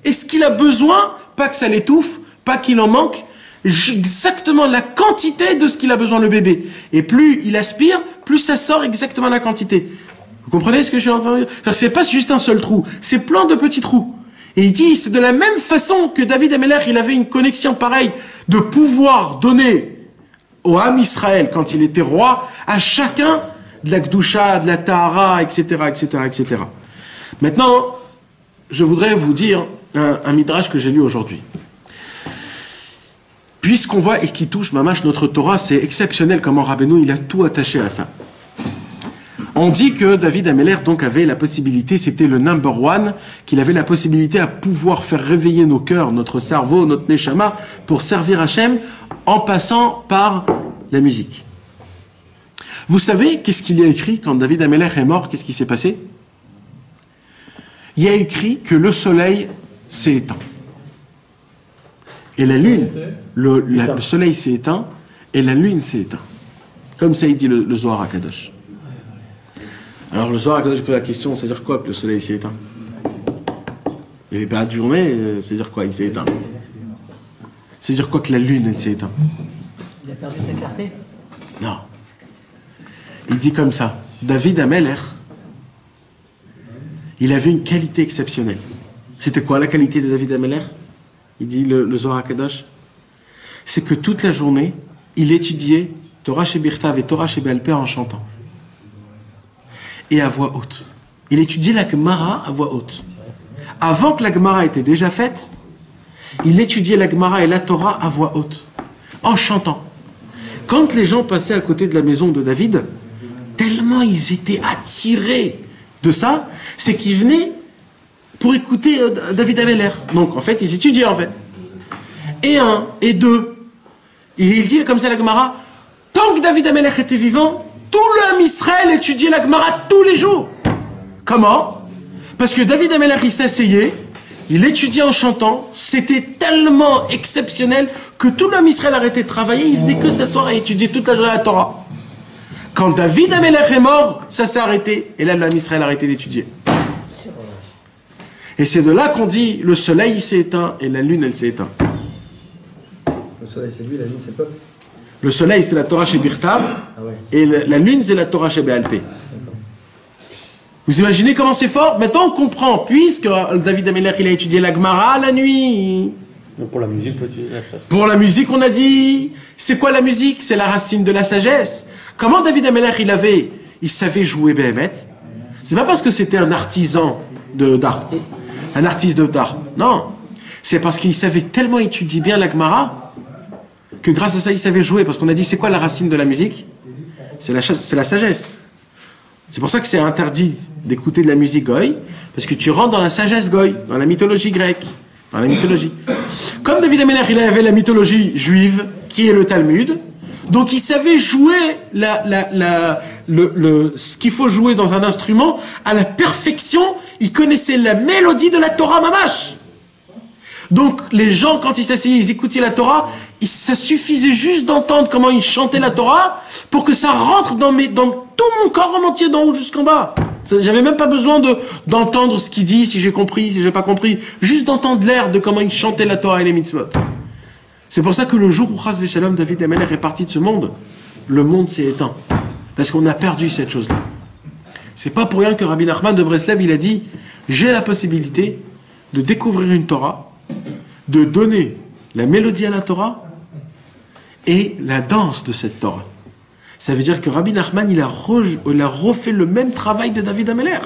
et ce qu'il a besoin, pas que ça l'étouffe, pas qu'il en manque, exactement la quantité de ce qu'il a besoin le bébé. Et plus il aspire, plus ça sort exactement la quantité. Vous comprenez ce que je suis en train de dire? C'est pas juste un seul trou, c'est plein de petits trous. Et il dit, c'est de la même façon que David Ameler, il avait une connexion pareille de pouvoir donner au Ham Israël, quand il était roi, à chacun de la Gdusha, de la Tahara, etc., etc., etc. Maintenant, je voudrais vous dire un midrash que j'ai lu aujourd'hui. Puisqu'on voit, et qui touche mamash notre Torah, c'est exceptionnel comment Rabbeinu, il a tout attaché à ça. On dit que David Ameler donc avait la possibilité, c'était le number one, qu'il avait la possibilité à pouvoir faire réveiller nos cœurs, notre cerveau, notre neshama, pour servir Hachem en passant par la musique. Vous savez qu'est-ce qu'il y a écrit quand David Ameler est mort? Qu'est-ce qui s'est passé? Il y a écrit que le soleil s'est éteint. Et la lune, le soleil s'est éteint et la lune s'est éteinte. Comme ça il dit le Zohar HaKadosh. Alors le Zohar HaKadosh pose la question, c'est-à-dire quoi que le soleil s'est éteint? Il n'y avait pas de journée, c'est-à-dire quoi il s'est éteint? C'est-à-dire quoi que la lune s'est éteinte? Il a perdu sa clarté? Non. Il dit comme ça, David Ameler, il avait une qualité exceptionnelle. C'était quoi la qualité de David Ameler? Il dit le Zohar HaKadosh, c'est que toute la journée, il étudiait Torah Shebirtav et Torah Shebe'al-Peh en chantant. Et à voix haute. Il étudiait la Gemara à voix haute. Avant que la Gemara était déjà faite, il étudiait la Gemara et la Torah à voix haute, en chantant. Quand les gens passaient à côté de la maison de David, tellement ils étaient attirés de ça, c'est qu'ils venaient pour écouter David Ameler. Donc en fait, ils étudiaient en fait. Et un, et deux. Et il dit comme ça la Gemara, tant que David Ameler était vivant, tout le Ham Israël étudiait la Gemara tous les jours. Comment? Parce que David Ameler, il s'asseyait, il étudiait en chantant, c'était tellement exceptionnel que tout le Ham Israël arrêtait de travailler, il venait que s'asseoir et étudier toute la journée la Torah. Quand David Ameler est mort, ça s'est arrêté, et là le Ham Israël a arrêté d'étudier. Et c'est de là qu'on dit, le soleil il s'est éteint et la lune elle s'est éteinte. Le soleil c'est lui, la lune c'est le peuple. Le soleil c'est la Torah Shebirtav, et la lune c'est la Torah Shebe'al-Peh. Vous imaginez comment c'est fort? Maintenant on comprend, puisque David Ameler il a étudié la Gemara la nuit. Pour la musique, faut utiliser la chasse. Pour la musique on a dit, c'est quoi la musique? C'est la racine de la sagesse. Comment David Ameler il savait jouer Béhémet? C'est pas parce que c'était un artisan d'art. un artiste de tar. Non. C'est parce qu'il savait tellement étudier bien la Gemara que grâce à ça, il savait jouer. Parce qu'on a dit, c'est quoi la racine de la musique? C'est la sagesse. C'est pour ça que c'est interdit d'écouter de la musique goy, parce que tu rentres dans la sagesse goy, dans la mythologie grecque, dans la mythologie. Comme David Ameller, il avait la mythologie juive, qui est le Talmud, donc il savait jouer ce qu'il faut jouer dans un instrument à la perfection. Il connaissait la mélodie de la Torah mamash. Donc les gens, quand ils s'asseyaient, ils écoutaient la Torah, ça suffisait juste d'entendre comment ils chantaient la Torah pour que ça rentre dans tout mon corps en entier, d'en haut jusqu'en bas. J'avais même pas besoin d'entendre ce qu'il dit, si j'ai compris, si j'ai pas compris. Juste d'entendre l'air de comment ils chantaient la Torah et les mitzvot. C'est pour ça que le jour où Chas v'Shalom, David Ameller est parti de ce monde, le monde s'est éteint. Parce qu'on a perdu cette chose-là. C'est pas pour rien que Rabbi Nachman de Breslev, il a dit, j'ai la possibilité de découvrir une Torah, de donner la mélodie à la Torah et la danse de cette Torah. Ça veut dire que Rabbi Nachman, il a refait le même travail de David Ameller.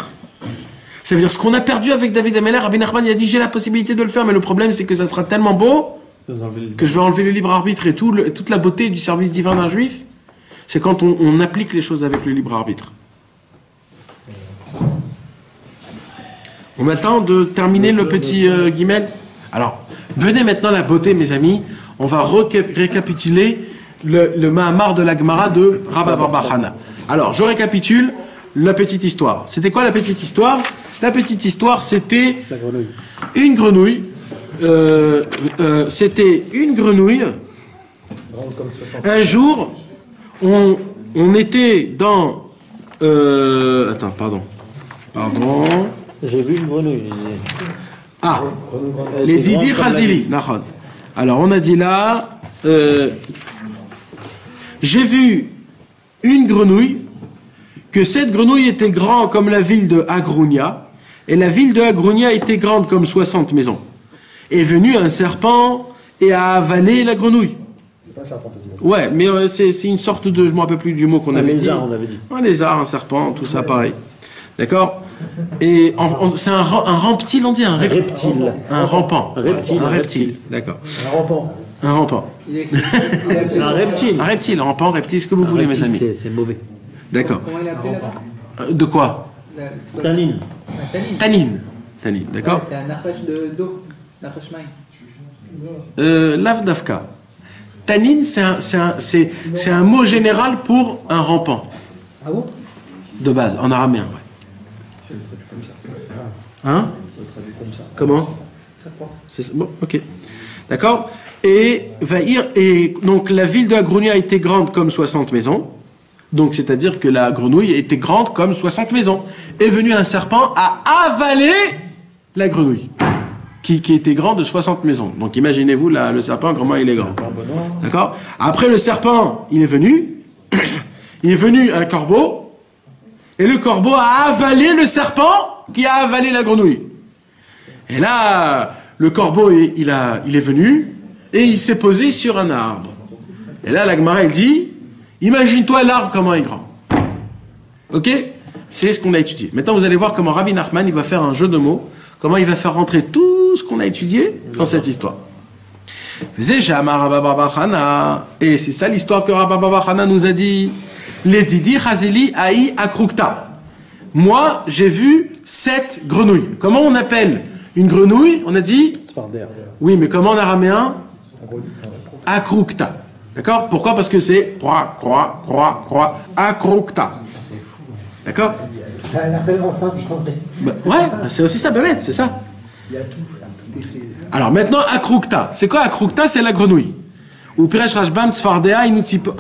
Ça veut dire ce qu'on a perdu avec David Ameller, Rabbi Nachman, il a dit j'ai la possibilité de le faire, mais le problème c'est que ça sera tellement beau que je vais enlever le libre arbitre et toute la beauté du service divin d'un juif. C'est quand on applique les choses avec le libre arbitre. On a le temps de terminer le petit guimel. Alors, venez maintenant la beauté, mes amis. On va récapituler le Mahamar de la Gemara de Rabba bar bar Chana. Alors, je récapitule la petite histoire. C'était quoi la petite histoire? La petite histoire, c'était une grenouille. C'était une grenouille. Un jour, on était dans... attends, pardon. J'ai vu une grenouille. Ah, les Didi Khazili. Alors, on a dit là, j'ai vu une grenouille, que cette grenouille était grande comme la ville de Agrounia, et la ville de Agrounia était grande comme 60 maisons. Est venu un serpent et a avalé la grenouille. C'est pas un serpent, t'as dit. Ouais, mais c'est une sorte de, je ne me rappelle plus du mot qu'on avait dit. Un lézard, on avait dit. Un lézard, un serpent, tout ça pareil. D'accord? Et c'est un reptile, on dit un reptile. Un rampant. Un reptile. D'accord. Un rampant. Un rampant. Un reptile. Un reptile, un rampant, reptile, ce que vous voulez, mes amis. C'est mauvais. D'accord. Comment il appelait là-bas? De quoi? Tanine. Tanine. Tanine, d'accord? Ouais, c'est un nachash d'eau. Nachash maï. Lavdavka. Tanine, c'est un mot général pour un rampant. Ah bon? De base, en araméen, ouais. Je le traduis comme ça. Hein? Je le traduis comme ça. Comment? Serpent. Bon, ok. D'accord? Et donc la ville de la grenouille a été grande comme 60 maisons. Donc c'est-à-dire que la grenouille était grande comme 60 maisons. Est venu un serpent à avaler la grenouille, qui était grande de 60 maisons. Donc imaginez-vous le serpent, comment il est grand. D'accord? Après le serpent, il est venu un corbeau, et le corbeau a avalé le serpent qui a avalé la grenouille. Et là, le corbeau, il est venu, et il s'est posé sur un arbre. Et là, la Gemara, elle dit, imagine-toi l'arbre, comment il est grand. Ok? C'est ce qu'on a étudié. Maintenant, vous allez voir comment Rabbi Nachman, il va faire un jeu de mots, comment il va faire rentrer tout ce qu'on a étudié dans cette histoire. Et c'est ça l'histoire que Rabba bar bar Chana nous a dit. Les Didi Chazili Aï Akrukta. Moi, j'ai vu 7 grenouilles. Comment on appelle une grenouille? On a dit? Oui, mais comment en araméen? Akrukta. D'accord? Pourquoi? Parce que c'est Akrukta. D'accord? Ça a l'air tellement simple, je t'en prie. Ouais, c'est aussi ça, bébête, c'est ça. Il y a tout. Alors maintenant, Akrukta. C'est quoi Akrukta? C'est la grenouille. Ou Piresh Rashbam Tzfardea Inutsipo.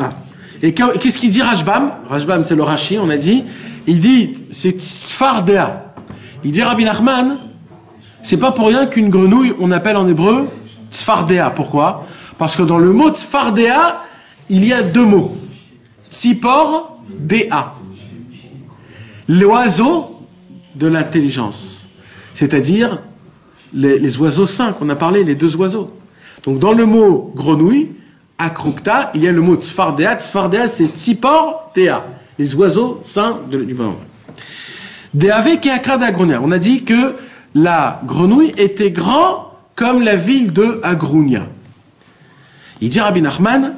Et qu'est-ce qu'il dit Rashbam? Rashbam, c'est le Rashi, on a dit. Il dit, c'est Tzfardea. Il dit Rabbi Nachman, c'est pas pour rien qu'une grenouille, on appelle en hébreu Tzfardea. Pourquoi? Parce que dans le mot Tzfardea, il y a 2 mots. Tzipor, Dea. L'oiseau de l'intelligence. C'est-à-dire les oiseaux sains qu'on a parlé, les 2 oiseaux. Donc dans le mot grenouille, Akrukta, il y a le mot Tzfardea. Tzfardea, c'est Tzipor Dea. Les oiseaux sains du bon. Deave ke akrada gronia. On a dit que la grenouille était grand comme la ville de Agrounia. Il dit Rabbi Nachman,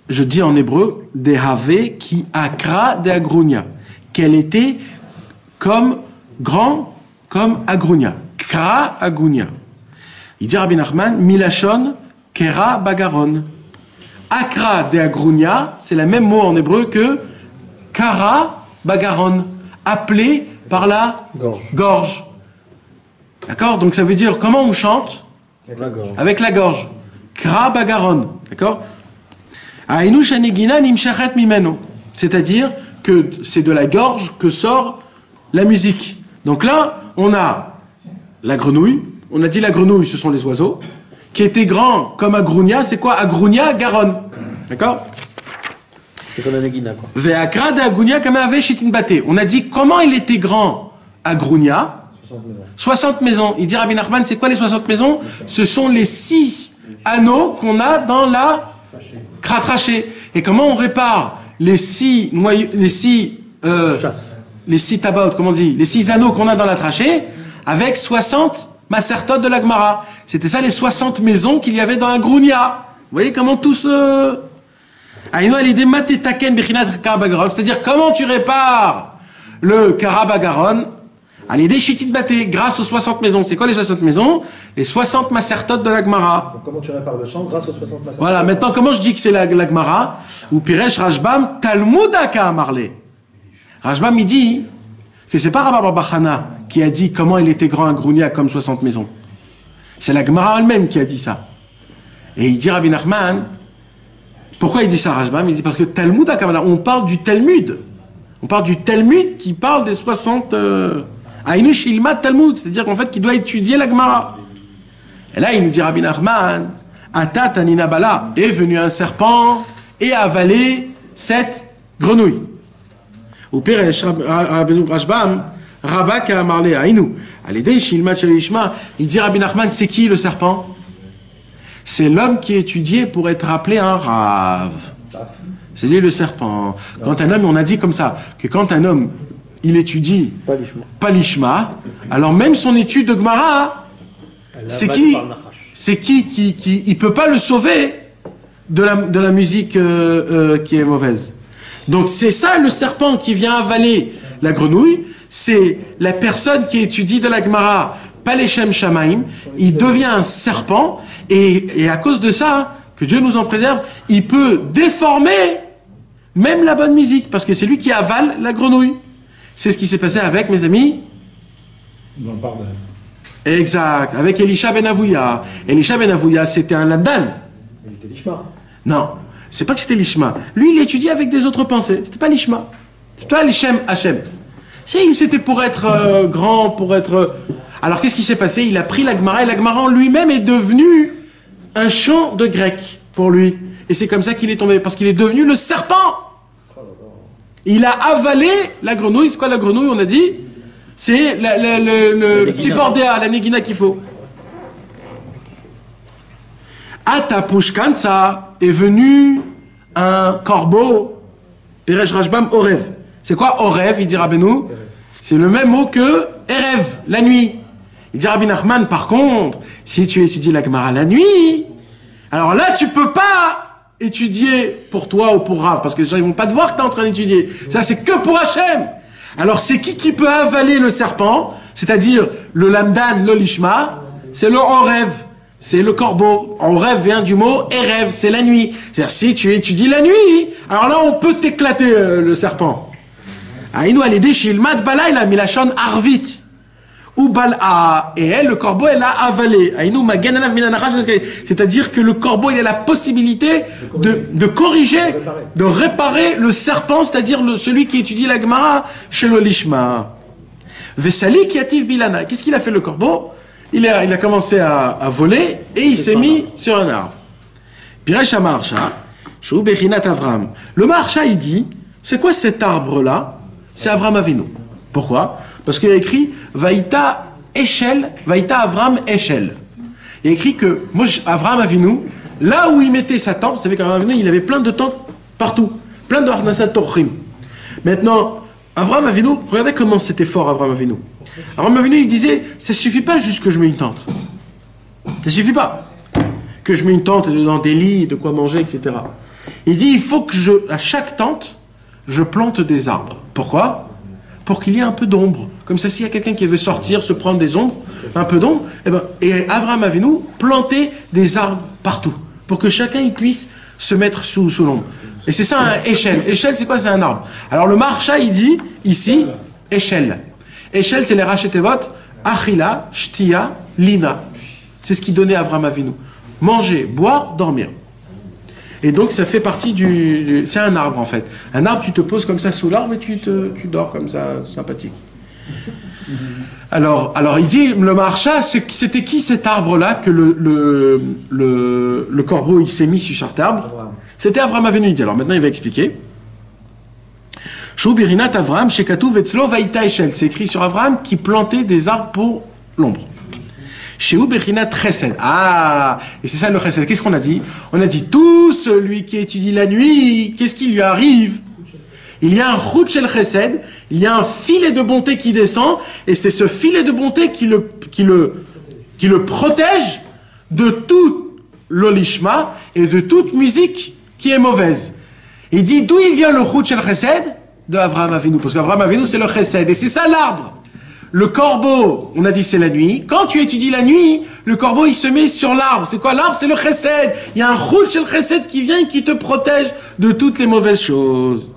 je dis en hébreu, Dehave qui akra de Agrounia, qu'elle était grand comme Agrounia, Kra Agrounia. Il dit Rabbi Nachman, Milachon Kera Bagaron. Akra de Agrounia, c'est le même mot en hébreu que Kara Bagaron, appelé par la gorge. D'accord? Donc ça veut dire comment on chante? Avec la gorge. Kra Bagaron. D'accord? C'est-à-dire que c'est de la gorge que sort la musique. Donc là, on a la grenouille. On a dit la grenouille, ce sont les oiseaux. Qui était grand comme Agrounia, c'est quoi? Agrounia, Garonne. D'accord? C'est comme la Negina, quoi. Ve'akra de Agrounia kamave shitin bate. On a dit comment il était grand Agrounia? 60 maisons. Il dit Rabbi Nachman, c'est quoi les 60 maisons? Ce sont les 6 anneaux qu'on a dans la trachée. Et comment on répare les 6 tabaot, comment on dit? Les 6 anneaux qu'on a dans la trachée avec 60 Masertot de la Gemara. C'était ça les 60 maisons qu'il y avait dans Agrounia. Vous voyez comment tout se... C'est-à-dire comment tu répares le Karabagaron à l'idée Shitit Baté grâce aux 60 maisons. C'est quoi les 60 maisons? Les 60 Masertot de la Gemara. Donc, comment tu répares le chant grâce aux 60 Masertot? Voilà, maintenant comment je dis que c'est la Gemara? Ou Piresh Rashbam Talmudaka Marlé. Rashbam il dit que c'est pas Rabba Bachana qui a dit comment il était grand à Grounia comme 60 maisons. C'est la Gemara elle-même qui a dit ça. Et il dit Rabbi Nachman, pourquoi il dit ça Rashbam? Il dit parce que Talmud Akamala, on parle du Talmud. On parle du Talmud qui parle des 60... Aïnush Ilma Talmud, c'est-à-dire qu'en fait, qui doit étudier la Gemara. Et là, il nous dit Rabbi Nachman, Ata Tanina Bala, est venu un serpent et a avalé cette grenouille. Ou pire, Rashbam, Rabaka Marlé Aïnou. À l'idée, Shilma Chelishma, il dit Rabbi Nachman, c'est qui le serpent? C'est l'homme qui est étudié pour être appelé un Rav. C'est lui le serpent. Quand un homme, on a dit comme ça, que quand un homme, il étudie pas l'Ishma, alors même son étude de Gemara, c'est qui il peut pas le sauver de la musique qui est mauvaise. Donc c'est ça le serpent qui vient avaler la grenouille, c'est la personne qui étudie de la Gemara, pas les Shem Shamaim, il devient un serpent, et à cause de ça, que Dieu nous en préserve, il peut déformer même la bonne musique, parce que c'est lui qui avale la grenouille. C'est ce qui s'est passé avec, mes amis, dans le Pardes. Exact, avec Elisha Ben Avouya. Elisha Ben Avouya, c'était un lamdan. Il était l'Ishma. Non, c'est pas que c'était l'Ishma. Lui, il étudiait avec des autres pensées. C'était pas l'Ishma. C'était pas l'Ishem Hachem. C'était pour être grand, pour être... Alors, qu'est-ce qui s'est passé? Il a pris la Gemara, et la Gemara en lui-même est devenu un chant de grec pour lui. Et c'est comme ça qu'il est tombé, parce qu'il est devenu le serpent. Il a avalé la grenouille. C'est quoi la grenouille, on a dit? C'est le petit bordéa, la Negina qu'il faut. Ata Pushkansa est venu un corbeau, Piresh Rashbam, Orev. C'est quoi Orev, il dit Rabbeinu? C'est le même mot que Erev, la nuit. Il dit Rabbi Nachman, par contre, si tu étudies la Gemara la nuit, alors là, tu peux pas étudier pour toi ou pour Rav, parce que les gens ils vont pas te voir que tu es en train d'étudier. Ça, c'est que pour Hachem. Alors, c'est qui peut avaler le serpent? C'est-à-dire le lamdan, le lishma, c'est le Orev, c'est le corbeau. Orev vient du mot Erev, c'est la nuit. C'est-à-dire, si tu étudies la nuit, alors là, on peut t'éclater le serpent. Aïnou alidé shilmat bala, il a mis la chonne arvit. Ou bal'a, et elle, le corbeau, elle a avalé. Aïnou magananav minanarash, c'est-à-dire que le corbeau, il a la possibilité de corriger, de réparer le serpent, c'est-à-dire celui qui étudie la Gemara chez le Lishma. Vesali kiativ bilana. Qu'est-ce qu'il a fait le corbeau? Il a commencé à voler et il s'est mis sur un arbre. Piresh Maharsha, Shou Bechinat Avram. Le Maharsha, il dit, c'est quoi cet arbre-là? C'est Avram Avinu. Pourquoi? Parce qu'il y a écrit Vaïta Eshel, Vaïta Avram Eshel. Il y a écrit que Avram Avinu, là où il mettait sa tente, vous savez qu'Avram Avinu, il avait plein de tentes partout, plein de Harnasat Torchim. Maintenant, Abraham Avinu, regardez comment c'était fort Abraham Avinu. Abraham Avinu, il disait, ça suffit pas juste que je mets une tente. Ça suffit pas que je mets une tente et dedans des lits, de quoi manger, etc. Il dit, il faut que à chaque tente, je plante des arbres. Pourquoi? Pour qu'il y ait un peu d'ombre. Comme ça, s'il y a quelqu'un qui veut sortir, se prendre des ombres, un peu d'ombre, et Abraham Avinu planter des arbres partout, pour que chacun il puisse se mettre sous l'ombre. Et c'est ça un échelle. Échelle, c'est quoi? C'est un arbre. Alors le Maharsha, il dit, ici, échelle. Échelle, c'est les Rachetevot, Achila, Shtia, Lina. C'est ce qu'il donnait à Abraham Avinu. Manger, boire, dormir. Et donc ça fait partie c'est un arbre en fait. Un arbre, tu te poses comme ça sous l'arbre et tu dors comme ça, sympathique. Alors il dit, le Maharsha, c'était qui cet arbre-là que le corbeau il s'est mis sur cet arbre? C'était Abraham Avinu. Il dit, alors maintenant il va expliquer. Shoubirinat Avraham, Shekatu Vetzlo Vaïta Eshel. C'est écrit sur Abraham qui plantait des arbres pour l'ombre. Sheu Bechinat Chesed. Ah, et c'est ça le Chesed. Qu'est-ce qu'on a dit? On a dit, tout celui qui étudie la nuit, qu'est-ce qui lui arrive? Il y a un Chut Shel Chesed, il y a un filet de bonté qui descend, et c'est ce filet de bonté qui le protège de tout l'olishma et de toute musique qui est mauvaise. Il dit, d'où il vient le Chut Shel Chesed? De Avraham Avinu, parce qu'Avraham Avinu c'est le Chesed, et c'est ça l'arbre. Le corbeau, on a dit c'est la nuit. Quand tu étudies la nuit, le corbeau il se met sur l'arbre. C'est quoi l'arbre? C'est le chesed. Il y a un chut chez le chesed qui vient et qui te protège de toutes les mauvaises choses.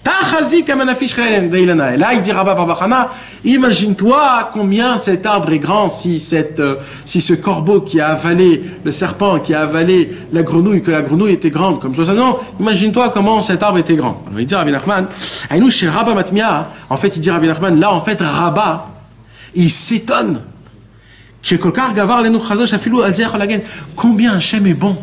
Et là, il dit Rabba Barbachana, imagine-toi combien cet arbre est grand si ce corbeau qui a avalé le serpent, qui a avalé la grenouille, que la grenouille était grande comme ça. Non, imagine-toi comment cet arbre était grand. Alors il dit Rabbi Nachman, chez Rabba Matmia, en fait il dit Rabbi Nachman, là en fait Rabba, il s'étonne. Combien Hachem est bon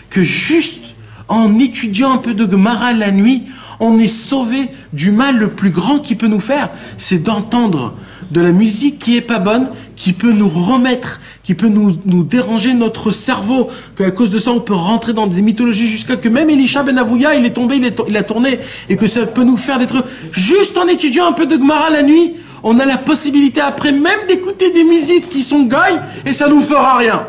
que juste en étudiant un peu de Gemara la nuit, on est sauvé du mal le plus grand qu'il peut nous faire. C'est d'entendre de la musique qui est pas bonne, qui peut nous remettre, qui peut nous déranger notre cerveau, qu'à cause de ça on peut rentrer dans des mythologies jusqu'à que même Elisha ben Avouya il est tombé, il a tourné, et que ça peut nous faire des trucs. Juste en étudiant un peu de Gemara la nuit, on a la possibilité après même d'écouter des musiques qui sont gailles et ça nous fera rien.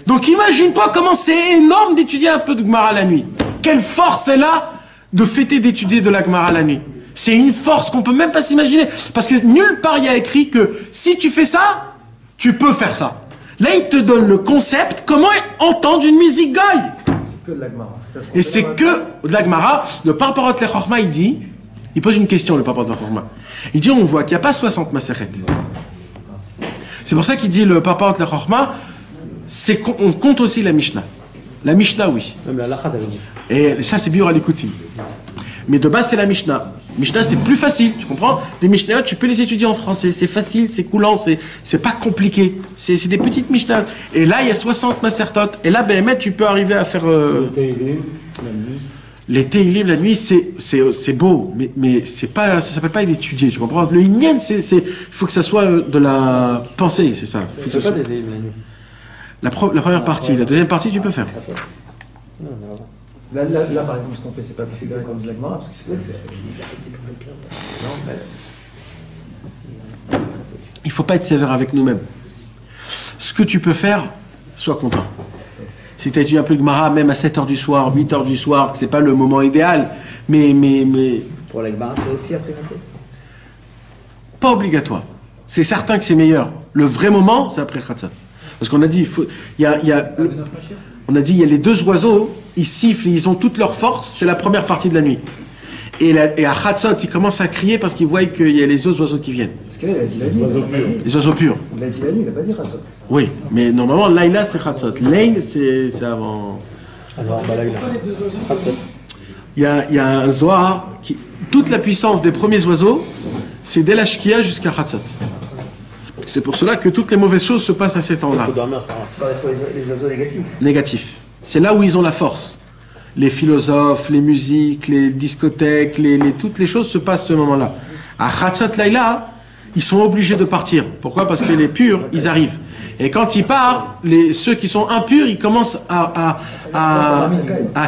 Donc imagine-toi comment c'est énorme d'étudier un peu de Gemara la nuit. Quelle force est là de fêter d'étudier de la Gemara la nuit. C'est une force qu'on peut même pas s'imaginer. Parce que nulle part il y a écrit que si tu fais ça, tu peux faire ça. Là il te donne le concept, comment entendre une musique gaille. C'est que de la Gemara. Et c'est que de la Gemara. Le Parparot Lechorma il pose une question le Parparot Lechorma. Il dit on voit qu'il n'y a pas 60 Maseret. C'est pour ça qu'il dit le Parparot Lechorma, c'est qu'on compte aussi la Mishnah. La Mishnah, oui. Même la Lacha, t'avais dit. Et ça, c'est Biur al-Ikutim. Mais de base, c'est la Mishnah. Mishnah, c'est plus facile, tu comprends? Des Mishnah, tu peux les étudier en français. C'est facile, c'est coulant, c'est pas compliqué. C'est des petites Mishnah. Et là, il y a 60 Masertot. Et là, BMF, tu peux arriver à faire... Les Teilim, la nuit, c'est beau, mais c'est pas, ça s'appelle pas d'étudier, tu comprends? Le Inyan, il faut que ça soit de la pensée, c'est ça. Faut que ça soit... pas des Teilim la nuit. La première partie, la deuxième partie, tu peux faire. Là, par exemple, ce qu'on fait, c'est pas considéré comme de la Gemara, parce que c'est il faut pas être sévère avec nous-mêmes. Ce que tu peux faire, sois content. Si tu as étudié un peu de Gemara, même à 7h du soir, 8h du soir, que c'est pas le moment idéal, mais... Pour la Gemara, c'est aussi après 27. Pas obligatoire. C'est certain que c'est meilleur. Le vrai moment, c'est après Khatsat. Parce qu'on a dit, on a dit, il y a les deux oiseaux, ils sifflent, ils ont toute leur force, c'est la première partie de la nuit. Et à Khatsot, ils commencent à crier parce qu'ils voient qu'il y a les autres oiseaux qui viennent. Parce qu'il a dit la nuit. Les oiseaux purs. Il a dit la nuit, il n'a pas dit Khatsot. Oui, mais normalement, Laïla, c'est Khatsot. Laïl, c'est avant. Alors, Laïla, c'est Khatsot. Il y a un Zohar, toute la puissance des premiers oiseaux, c'est dès la Shkia jusqu'à Khatsot. C'est pour cela que toutes les mauvaises choses se passent à ces temps-là. Tu parles pour les oiseaux négatifs. Négatifs. C'est là où ils ont la force. Les philosophes, les musiques, les discothèques, toutes les choses se passent à ce moment-là. À Khatsot Laïla, ils sont obligés de partir. Pourquoi? Parce que les purs, ils arrivent. Et quand il part, ceux qui sont impurs, ils commencent à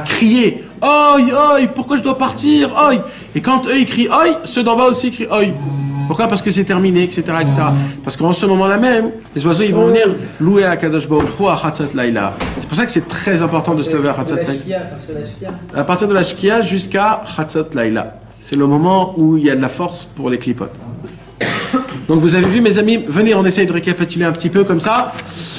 crier « Oi, oi, pourquoi je dois partir? Oi !» Et quand eux, ils crient « Oi !» ceux d'en bas aussi crient « Oi !» Pourquoi? Parce que c'est terminé, etc., etc. Parce qu'en ce moment-là même, les oiseaux, ils vont venir louer à Kadosh Baruch Hu à Chatzot Laïla. C'est pour ça que c'est très important de se lever à Chatzot Laïla. À partir de la Shkia jusqu'à Chatzot Laïla. C'est le moment où il y a de la force pour les clipotes. Donc vous avez vu, mes amis, venez, on essaye de récapituler un petit peu comme ça.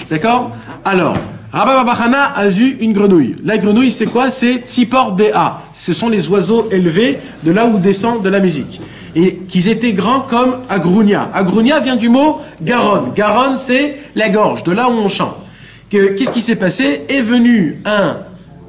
D'accord? Alors, Rabba Babachana a vu une grenouille. La grenouille, c'est quoi? C'est Tzipor Dea. Ce sont les oiseaux élevés de là où descend de la musique. Et qu'ils étaient grands comme Agrounia. Agrounia vient du mot Garonne. Garonne, c'est la gorge, de là où on chante. Qu'est-ce qui s'est passé? Est venu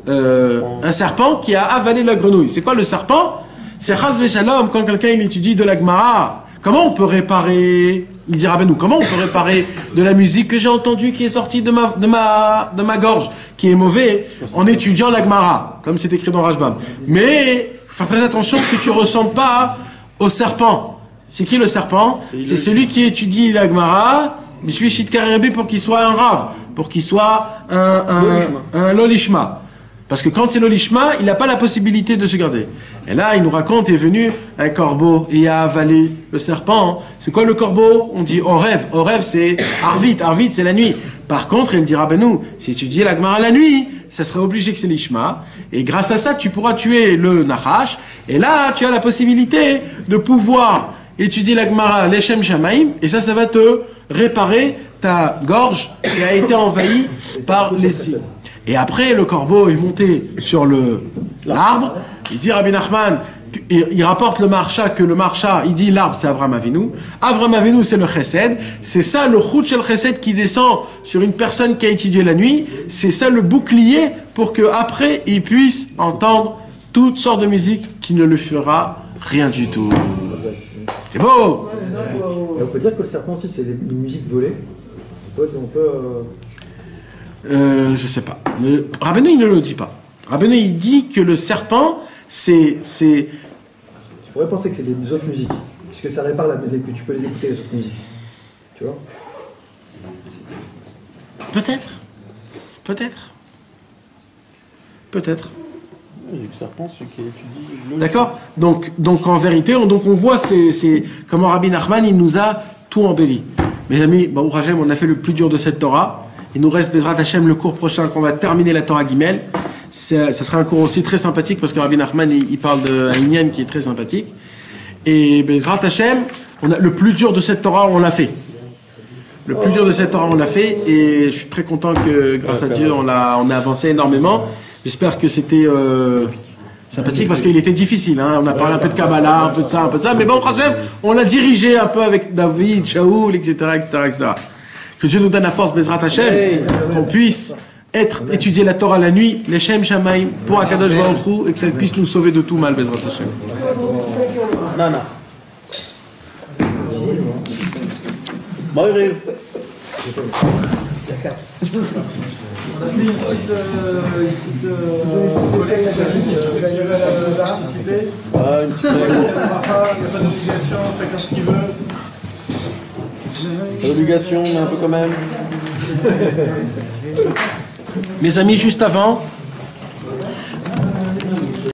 un serpent qui a avalé la grenouille. C'est quoi le serpent? C'est Chas Veshalom, quand quelqu'un il étudie de la Gemara. Comment on peut réparer, il dira ben nous, comment on peut réparer de la musique que j'ai entendue qui est sortie de ma gorge, qui est mauvais, en étudiant la Gemara, comme c'est écrit dans Rashbam. Mais, faut faire très attention que tu ne ressembles pas au serpent. C'est qui le serpent? C'est celui qui étudie la Gemara, mais je suis Shitkarerbi pour qu'il soit un rave, pour qu'il soit un lolishma. Parce que quand c'est l'olishma, il n'a pas la possibilité de se garder. Et là, il nous raconte, est venu un corbeau et a avalé le serpent. C'est quoi le corbeau? On dit Orev. Orev, c'est Arvit. Arvit, c'est la nuit. Par contre, il dira, ben nous, si tu dis la Gemara la nuit, ça serait obligé que c'est l'ishma. Et grâce à ça, tu pourras tuer le nachash. Et là, tu as la possibilité de pouvoir étudier la Gemara l'Eshem Shamaim. Et ça va te réparer ta gorge qui a été envahie par les cils. Et après, le corbeau est monté sur l'arbre. Il dit Rabbi Nachman, il rapporte le marcha, que le marcha, il dit l'arbre c'est Avram Avinu. Avram Avinu c'est le chesed. C'est ça le chut shel chesed qui descend sur une personne qui a étudié la nuit. C'est ça le bouclier pour qu'après il puisse entendre toutes sortes de musique qui ne lui fera rien du tout. C'est beau! Et on peut dire que le serpent aussi c'est une musique volée. Je sais pas. Rabbeinu, il ne le dit pas. Rabbeinu, il dit que le serpent, c'est... Je pourrais penser que c'est des autres musiques, puisque ça répare que tu peux les écouter, les autres musiques. Tu vois? Peut-être. Peut-être. Peut-être. Le serpent, celui qui étudie... D'accord? Donc en vérité, on voit c'est comment Rabbi Nachman, il nous a tout embelli. Mes amis, Baruch Hashem, on a fait le plus dur de cette Torah. Il nous reste Bezrat Hashem le cours prochain qu'on va terminer la Torah Gimel. Ça sera un cours aussi très sympathique parce que Rabbi Nachman il parle d'un Inyan qui est très sympathique. Et Bezrat Hashem, le plus dur de cette Torah on l'a fait. Le plus dur de cette Torah on l'a fait et je suis très content que grâce à Dieu on a avancé énormément. J'espère que c'était sympathique parce qu'il était difficile. Hein. On a parlé un peu de Kabbalah, un peu de ça, mais bon Hashem, on l'a dirigé un peu avec David, Shaoul, etc., etc., etc. Que Dieu nous donne la force, Bezrat Hashem, qu'on puisse étudier la Torah la nuit, les Shem Shamaim, pour Akadosh Baruch Hu, et que ça puisse nous sauver de tout mal, Bezrat Hashem. Nana. Bon, il arrive. On a fait une petite collecte s'il vous plaît. Une petite Il n'y a pas d'obligation, chacun ce qu'il veut. L'obligation, mais un peu quand même. Mes amis, juste avant,